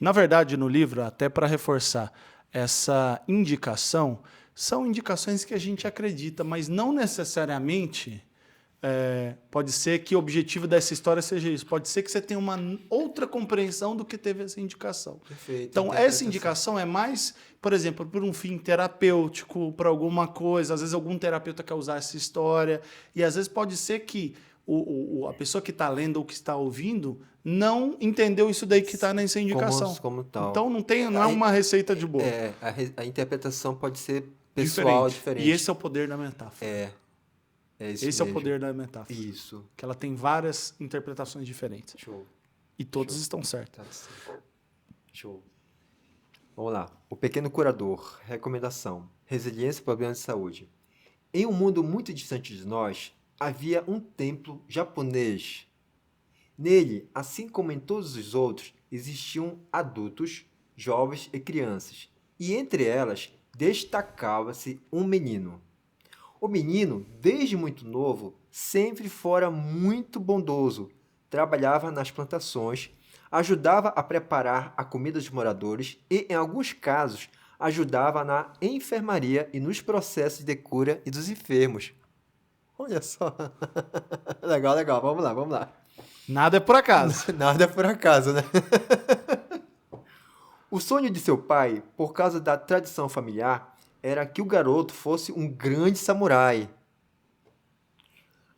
Na verdade, no livro, até para reforçar, essa indicação são indicações que a gente acredita, mas não necessariamente pode ser que o objetivo dessa história seja isso. Pode ser que você tenha uma outra compreensão do que teve essa indicação. Perfeito. Então, essa indicação é mais, por exemplo, por um fim terapêutico, para alguma coisa. Às vezes, algum terapeuta quer usar essa história. E, às vezes, pode ser que a pessoa que está lendo ou que está ouvindo não entendeu isso daí que está nessa indicação. Como tal. Então, não é uma receita de bolo. A interpretação pode ser pessoal, diferente. E esse é o poder da metáfora. É isso Esse é o mesmo. poder da metáfora. Isso. Que ela tem várias interpretações diferentes. Show. E todas estão certas. Show. Vamos lá. O Pequeno Curador. Recomendação. Resiliência e problemas de saúde. Em um mundo muito distante de nós, havia um templo japonês. Nele, assim como em todos os outros, existiam adultos, jovens e crianças. E entre elas, destacava-se um menino. O menino, desde muito novo, sempre fora muito bondoso. Trabalhava nas plantações, ajudava a preparar a comida dos moradores e, em alguns casos, ajudava na enfermaria e nos processos de cura e dos enfermos. Olha só. Legal. Vamos lá. Nada é por acaso. Nada é por acaso, né? O sonho de seu pai, por causa da tradição familiar, era que o garoto fosse um grande samurai.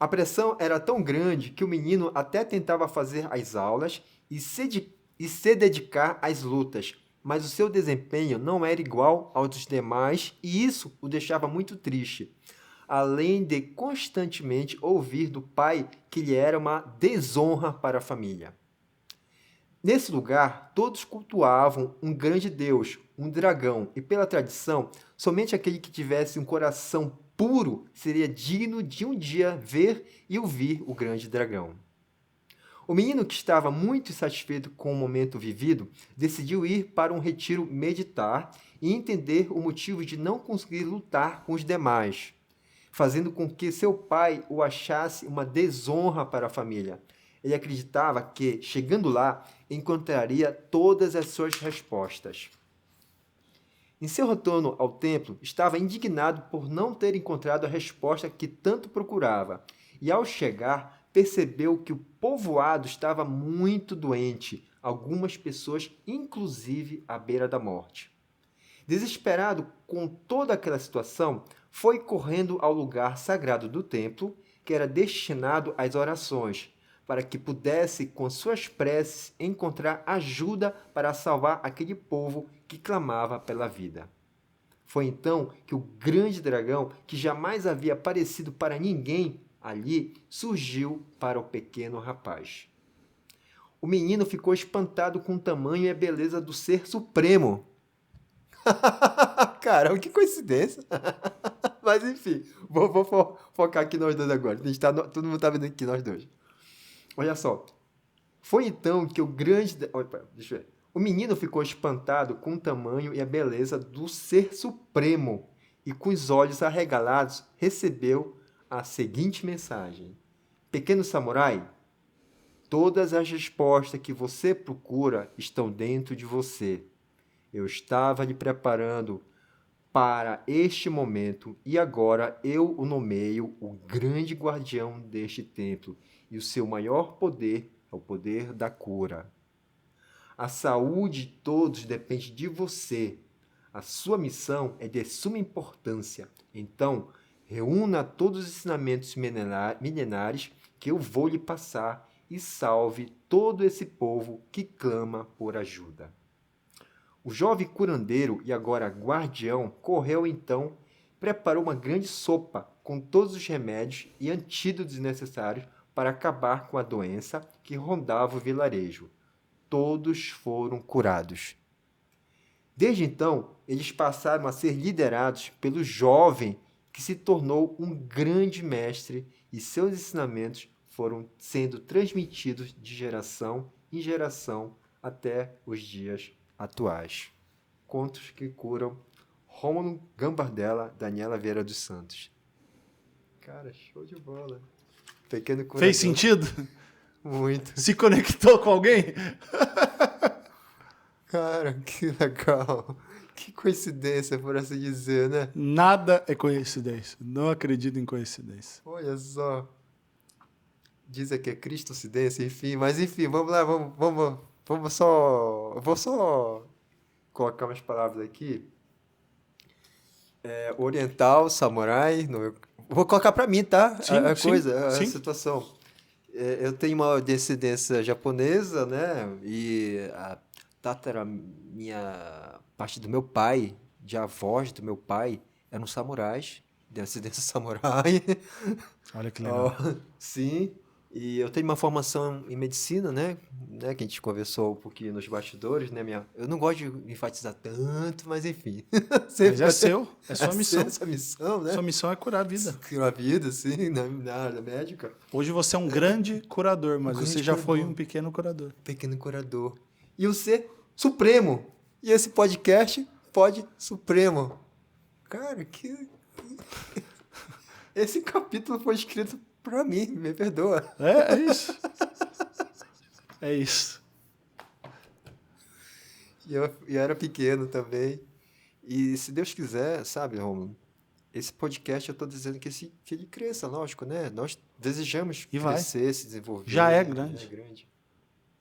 A pressão era tão grande que o menino até tentava fazer as aulas e se dedicar às lutas, mas o seu desempenho não era igual ao dos demais e isso o deixava muito triste, além de constantemente ouvir do pai que lhe era uma desonra para a família. Nesse lugar, todos cultuavam um grande deus, um dragão, e pela tradição, somente aquele que tivesse um coração puro seria digno de um dia ver e ouvir o grande dragão. O menino, que estava muito insatisfeito com o momento vivido, decidiu ir para um retiro meditar e entender o motivo de não conseguir lutar com os demais, fazendo com que seu pai o achasse uma desonra para a família. Ele acreditava que, chegando lá, encontraria todas as suas respostas. Em seu retorno ao templo, estava indignado por não ter encontrado a resposta que tanto procurava, e ao chegar, percebeu que o povoado estava muito doente, algumas pessoas, inclusive, à beira da morte. Desesperado com toda aquela situação, foi correndo ao lugar sagrado do templo, que era destinado às orações, para que pudesse, com suas preces, encontrar ajuda para salvar aquele povo que clamava pela vida. Foi então que o grande dragão, que jamais havia aparecido para ninguém ali, surgiu para o pequeno rapaz. O menino ficou espantado com o tamanho e a beleza do ser supremo. Caramba, que coincidência! Mas enfim, vou focar aqui nós dois agora. Todo mundo está vendo aqui nós dois. Olha só. Foi então que o menino ficou espantado com o tamanho e a beleza do ser supremo e, com os olhos arregalados, recebeu a seguinte mensagem: Pequeno samurai, todas as respostas que você procura estão dentro de você. Eu estava lhe preparando para este momento e agora eu o nomeio o grande guardião deste templo e o seu maior poder é o poder da cura. A saúde de todos depende de você. A sua missão é de suma importância. Então, reúna todos os ensinamentos milenares que eu vou lhe passar e salve todo esse povo que clama por ajuda. O jovem curandeiro e agora guardião correu então, preparou uma grande sopa com todos os remédios e antídotos necessários para acabar com a doença que rondava o vilarejo. Todos foram curados. Desde então, eles passaram a ser liderados pelo jovem que se tornou um grande mestre e seus ensinamentos foram sendo transmitidos de geração em geração até os dias atuais. Contos que curam. Rômulo Gambardella, Daniela Vieira dos Santos. Cara, show de bola. Pequeno curador. Fez sentido? Muito. Se conectou com alguém? Cara, que legal. Que coincidência, por assim dizer, né? Nada é coincidência. Não acredito em coincidência. Olha só. Dizem que é cristocidência, enfim. Mas enfim, vamos lá, vamos só... Eu vou só colocar umas palavras aqui. Oriental, samurai... Vou colocar pra mim, tá? Sim, a sim, coisa, a sim. situação. Eu tenho uma descendência japonesa, né? E minha parte do meu pai, de avós do meu pai, eram samurais, descendência samurai. Olha que legal. Sim. E eu tenho uma formação em medicina, né? Que a gente conversou um pouquinho nos bastidores, né? Eu não gosto de enfatizar tanto, mas enfim. Mas é seu, é sua missão. Essa missão, né? Sua missão é curar a vida. Curar a vida, sim, na área médica. Hoje você é um grande curador, mas grande você já foi curador. um pequeno curador. Pequeno curador. E o ser supremo. E esse podcast, Pod Supremo. Cara, que... Esse capítulo foi escrito pra mim, me perdoa. É isso. É isso. E eu era pequeno também. E se Deus quiser, sabe, Romulo, esse podcast eu tô dizendo que ele cresça, lógico, né? Nós desejamos E vai. crescer, se desenvolver. Já é grande. Já é grande.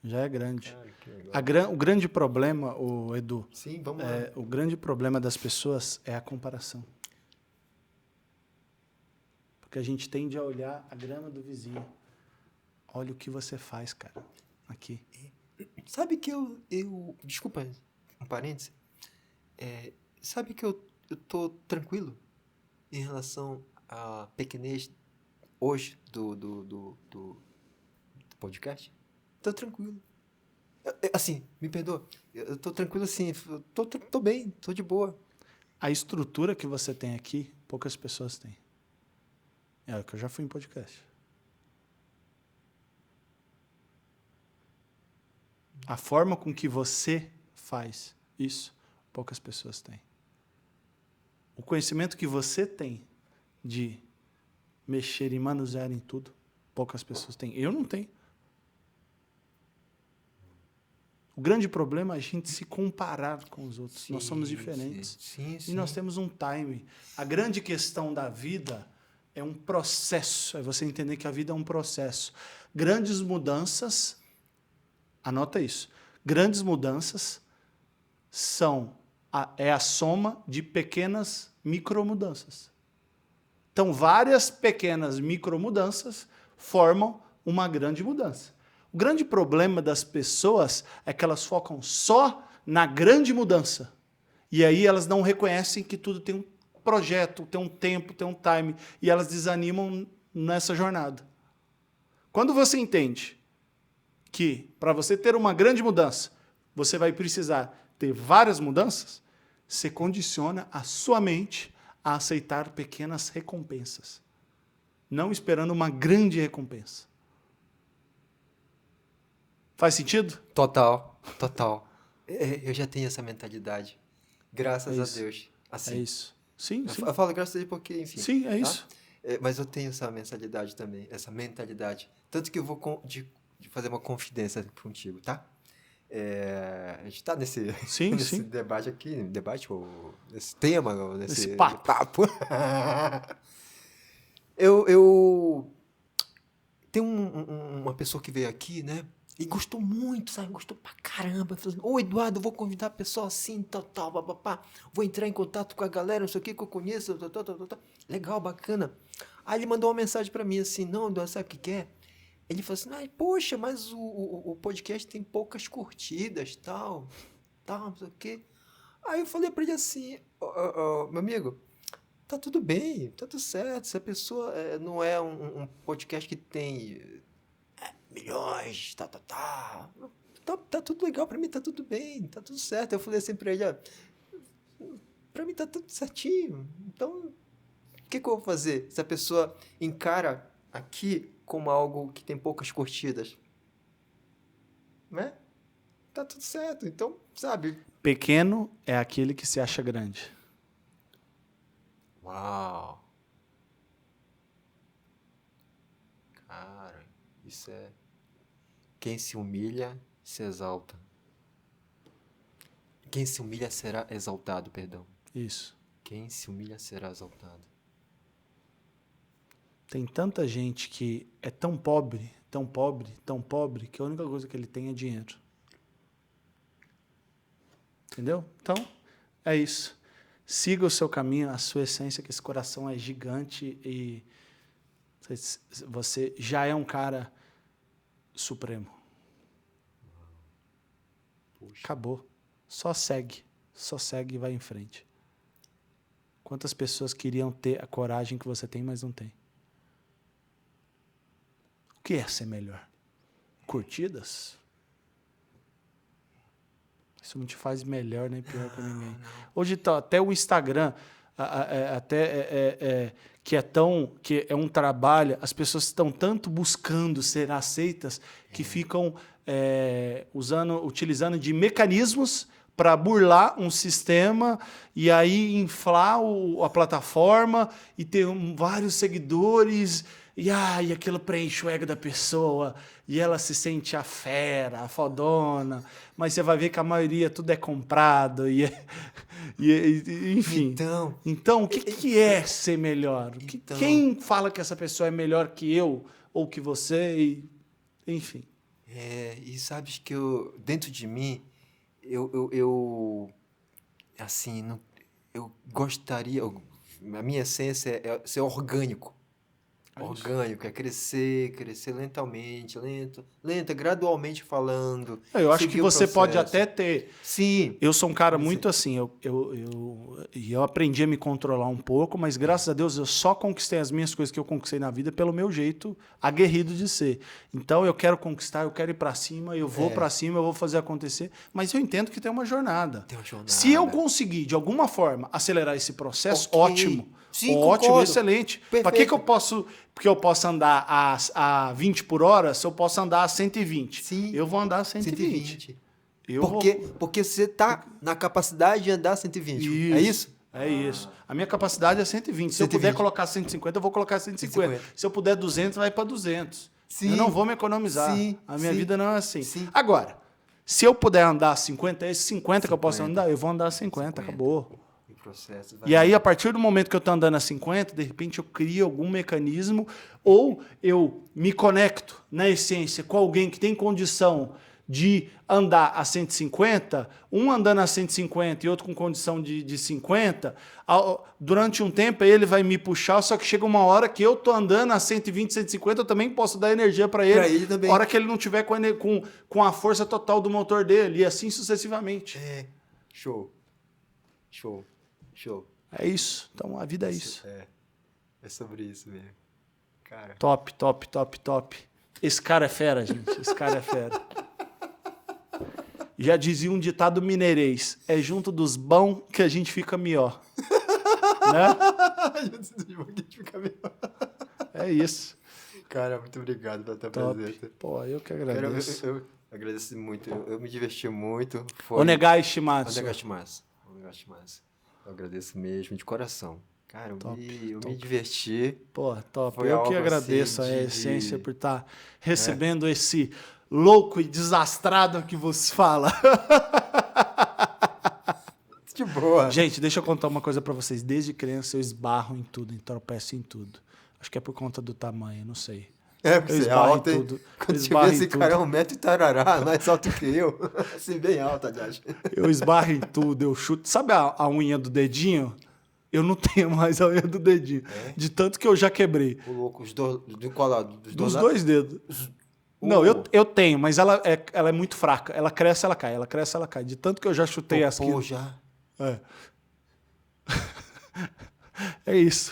Já é grande. Cara, que legal. O grande problema, Edu, Sim, vamos lá. o grande problema das pessoas é a comparação. Porque a gente tende a olhar a grama do vizinho. Olha o que você faz, cara, aqui. Sabe que eu desculpa, um parêntese. Sabe que eu tô tranquilo em relação à pequenez hoje do podcast? Tô tranquilo. Assim, me perdoa. Eu tô tranquilo assim, tô bem, tô de boa. A estrutura que você tem aqui, poucas pessoas têm. É o que eu já fui em podcast. A forma com que você faz isso, poucas pessoas têm. O conhecimento que você tem de mexer e manusear em tudo, poucas pessoas têm. Eu não tenho. O grande problema é a gente se comparar com os outros. Nós somos diferentes. Sim. E nós temos um time. A grande questão da vida é um processo. É você entender que a vida é um processo. Grandes mudanças, anota isso. Grandes mudanças é a soma de pequenas micromudanças. Então, várias pequenas micromudanças formam uma grande mudança. O grande problema das pessoas é que elas focam só na grande mudança. E aí elas não reconhecem que tudo tem um projeto, tem um tempo, tem um time. E elas desanimam nessa jornada. Quando você entende que para você ter uma grande mudança, você vai precisar ter várias mudanças, você condiciona a sua mente a aceitar pequenas recompensas. Não esperando uma grande recompensa. Faz sentido? Total. Eu já tenho essa mentalidade. Graças a Deus. Assim. É isso. Sim. Eu falo graças a Deus porque, enfim. Sim, é tá? isso. Mas eu tenho essa mentalidade também, essa mentalidade. Tanto que eu vou de fazer uma confidência contigo, tá? A gente tá nesse debate aqui, ou nesse tema, ou nesse papo. Eu tenho uma pessoa que veio aqui, né? E gostou muito, sabe? Gostou pra caramba. Falou assim, ô Eduardo, eu vou convidar a pessoa assim, tal, papapá. Vou entrar em contato com a galera, não sei o que eu conheço, tal. Legal, bacana. Aí ele mandou uma mensagem pra mim assim, não, Eduardo, sabe o que que é? Ele falou assim, ai, poxa, mas o podcast tem poucas curtidas, tal, não sei o quê. Aí eu falei pra ele assim, meu amigo, tá tudo bem, tá tudo certo. Se a pessoa não é um podcast que tem milhões, tá tudo legal pra mim, tá tudo bem, tá tudo certo. Eu falei assim pra ele, ó, pra mim tá tudo certinho. Então, o que eu vou fazer se a pessoa encara aqui como algo que tem poucas curtidas? Né? Tá tudo certo. Então, sabe? Pequeno é aquele que se acha grande. Uau! Cara, isso é... Quem se humilha, se exalta. Quem se humilha será exaltado, perdão. Isso. Quem se humilha será exaltado. Tem tanta gente que é tão pobre, tão pobre, tão pobre, que a única coisa que ele tem é dinheiro. Entendeu? Então, é isso. Siga o seu caminho, a sua essência, que esse coração é gigante e você já é um cara supremo. Puxa. Acabou. Só segue e vai em frente. Quantas pessoas queriam ter a coragem que você tem, mas não tem? O que é ser melhor? Curtidas? Isso não te faz melhor nem pior que ninguém. Hoje tá, até o Instagram, que é um trabalho, as pessoas estão tanto buscando ser aceitas que ficam utilizando de mecanismos para burlar um sistema e aí inflar a plataforma e ter vários seguidores e aquilo preenche o ego da pessoa e ela se sente a fera, a fodona, mas você vai ver que a maioria tudo é comprado enfim. Então o que é ser melhor? Quem fala que essa pessoa é melhor que eu ou que você? Enfim. E sabes que dentro de mim, assim, não, eu gostaria, a minha essência é ser orgânico. Orgânico, é crescer lentamente, gradualmente falando. Eu acho que você pode até ter. Sim. Eu sou um cara muito assim, eu aprendi a me controlar um pouco, mas graças a Deus eu só conquistei as minhas coisas que eu conquistei na vida pelo meu jeito aguerrido de ser. Então eu quero conquistar, eu quero ir pra cima, eu vou pra cima, eu vou fazer acontecer, mas eu entendo que tem uma jornada. Se eu conseguir, de alguma forma, acelerar esse processo, ótimo. Sim, ótimo, concordo. Excelente. Para que eu posso... Porque eu posso andar a 20 por hora, se eu posso andar a 120. Sim. Eu vou andar a 120. Porque você está na capacidade de andar 120. Isso. É isso? É isso. A minha capacidade é 120. Se eu puder colocar 150, eu vou colocar 150. Se eu puder 200, vai para 200. Sim. Eu não vou me economizar. Sim. A minha vida não é assim. Sim. Agora, se eu puder andar a 50, esse 50 que eu posso andar, eu vou andar a 50. Acabou. E aí, a partir do momento que eu estou andando a 50, de repente eu crio algum mecanismo ou eu me conecto, na essência, com alguém que tem condição de andar a 150, um andando a 150 e outro com condição de 50, durante um tempo ele vai me puxar, só que chega uma hora que eu estou andando a 120, 150, eu também posso dar energia para ele. Para ele também. A hora que ele não tiver com a força total do motor dele, e assim sucessivamente. Show. É isso. Então, a vida é isso. É sobre isso mesmo. Cara. Top. Esse cara é fera, gente. Esse cara é fera. Já dizia um ditado mineirês. É junto dos bons que a gente fica melhor. Né? Junto dos bons que a gente fica melhor. É isso. Cara, muito obrigado pela tua presença. Pô, eu que agradeço. Eu agradeço muito. Eu me diverti muito. Onegai shimasu. Eu agradeço mesmo, de coração. Cara, eu me diverti. Pô, top. Eu que agradeço a essência por estar recebendo esse louco e desastrado que você fala. De boa. Gente, deixa eu contar uma coisa pra vocês. Desde criança eu esbarro em tudo, tropeço em tudo. Acho que é por conta do tamanho, não sei. É, porque Eu você é esbarro em alto, hein? tudo. Quando Eu você vê esbarro em esse tudo. cara é 1,00 e tarará, mais alto que eu. Assim, bem alto, aliás. Eu esbarro em tudo, eu chuto. Sabe a unha do dedinho? Eu não tenho mais a unha do dedinho. De tanto que eu já quebrei. O louco, os dois, de qual lado? Dos lados? dois dedos. Não, eu tenho, mas ela é muito fraca. Ela cresce, ela cai. Ela cresce, ela cai. De tanto que eu já chutei as Pô, quinas. já. É. É isso.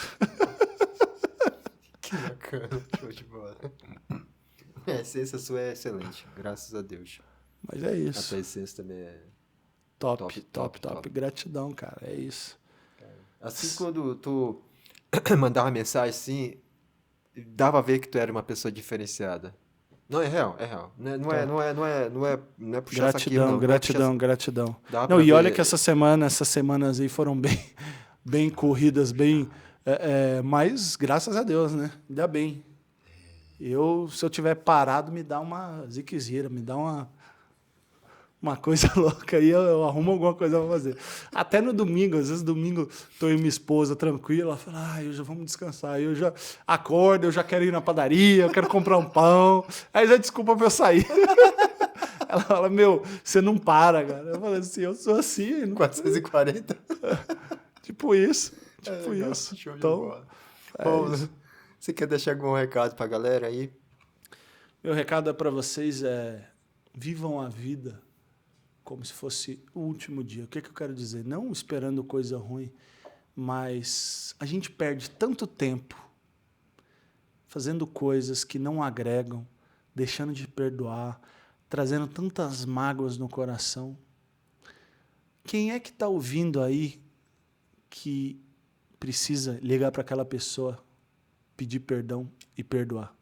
Que bacana. Show de bola. A essência sua é excelente, graças a Deus. Mas é A isso. tua essência também é... Top. Gratidão, cara. É isso. Assim, quando tu mandava mensagem assim, dava a ver que tu era uma pessoa diferenciada. Não, é real, é real. Não é puxar saquinho, não. Gratidão. Dá Não, pra e olha ver. que essas semanas aí foram bem corridas, mas graças a Deus, né? Ainda bem. Se eu tiver parado, me dá uma ziquezira, me dá uma coisa louca aí, eu arrumo alguma coisa pra fazer. Até no domingo, às vezes domingo, tô eu e minha esposa tranquila, ela fala, eu já vamos descansar. Aí eu já acordo, eu já quero ir na padaria, eu quero comprar um pão. Aí já desculpa pra eu sair. Ela fala, você não para, cara. Eu falo assim, eu sou assim. Não... 440. Tipo isso. Legal, Isso. show de Então, bola. Bom, você quer deixar algum recado pra galera aí? meu recado é para vocês vivam a vida como se fosse o último dia. O que eu quero dizer? Não esperando coisa ruim, mas a gente perde tanto tempo fazendo coisas que não agregam, deixando de perdoar, trazendo tantas mágoas no coração. Quem é que está ouvindo aí que precisa ligar para aquela pessoa, pedir perdão e perdoar?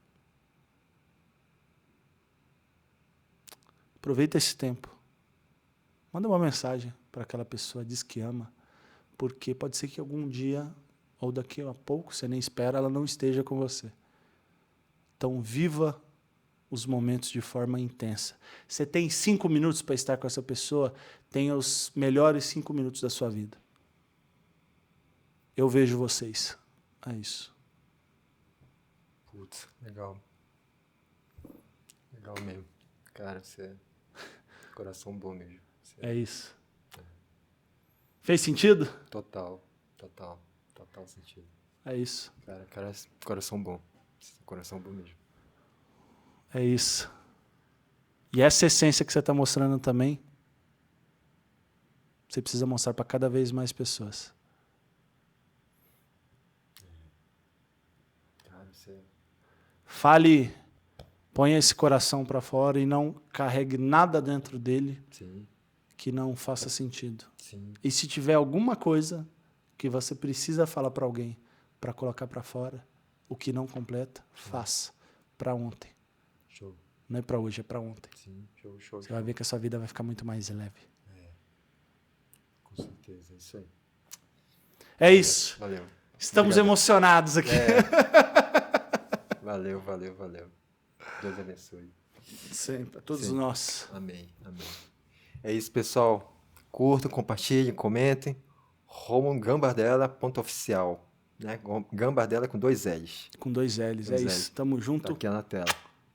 Aproveita esse tempo. Manda uma mensagem para aquela pessoa, diz que ama, porque pode ser que algum dia, ou daqui a pouco, você nem espera, ela não esteja com você. Então, viva os momentos de forma intensa. Você tem 5 minutos para estar com essa pessoa, tenha os melhores 5 minutos da sua vida. Eu vejo vocês. É isso. Putz, legal. Legal mesmo. Cara, você é coração bom mesmo. É isso. Fez sentido? Total sentido. É isso. Cara, coração bom. Coração bom mesmo. É isso. E essa essência que você está mostrando também, você precisa mostrar para cada vez mais pessoas. Cara, você... Fale, ponha esse coração para fora e não carregue nada dentro dele. Sim. Que não faça sentido. Sim. E se tiver alguma coisa que você precisa falar para alguém para colocar para fora, o que não completa, faça para ontem. Show. Não é para hoje, é para ontem. Sim, show. Você vai ver que a sua vida vai ficar muito mais leve. Com certeza, é isso aí. É isso. Valeu. Estamos Obrigado. emocionados aqui. Valeu. Deus abençoe. Sempre, a todos Sim. nós. Amém. É isso, pessoal. Curtam, compartilhem, comentem. RomanGambardella.oficial. Né? Gambardella com 2 L's. Com 2 L's. Dois É L's. isso. Tamo junto. Tá aqui na tela.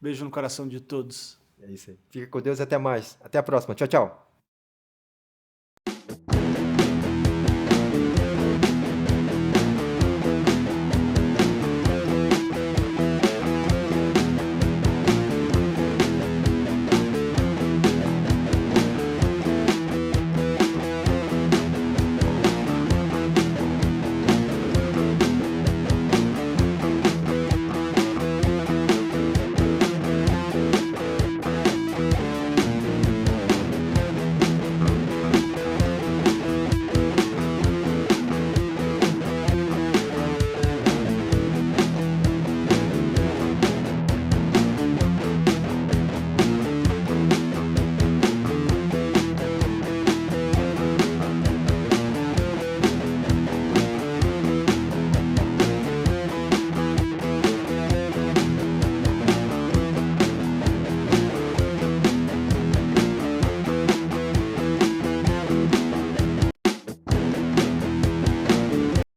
Beijo no coração de todos. É isso aí. Fica com Deus e até mais. Até a próxima. Tchau.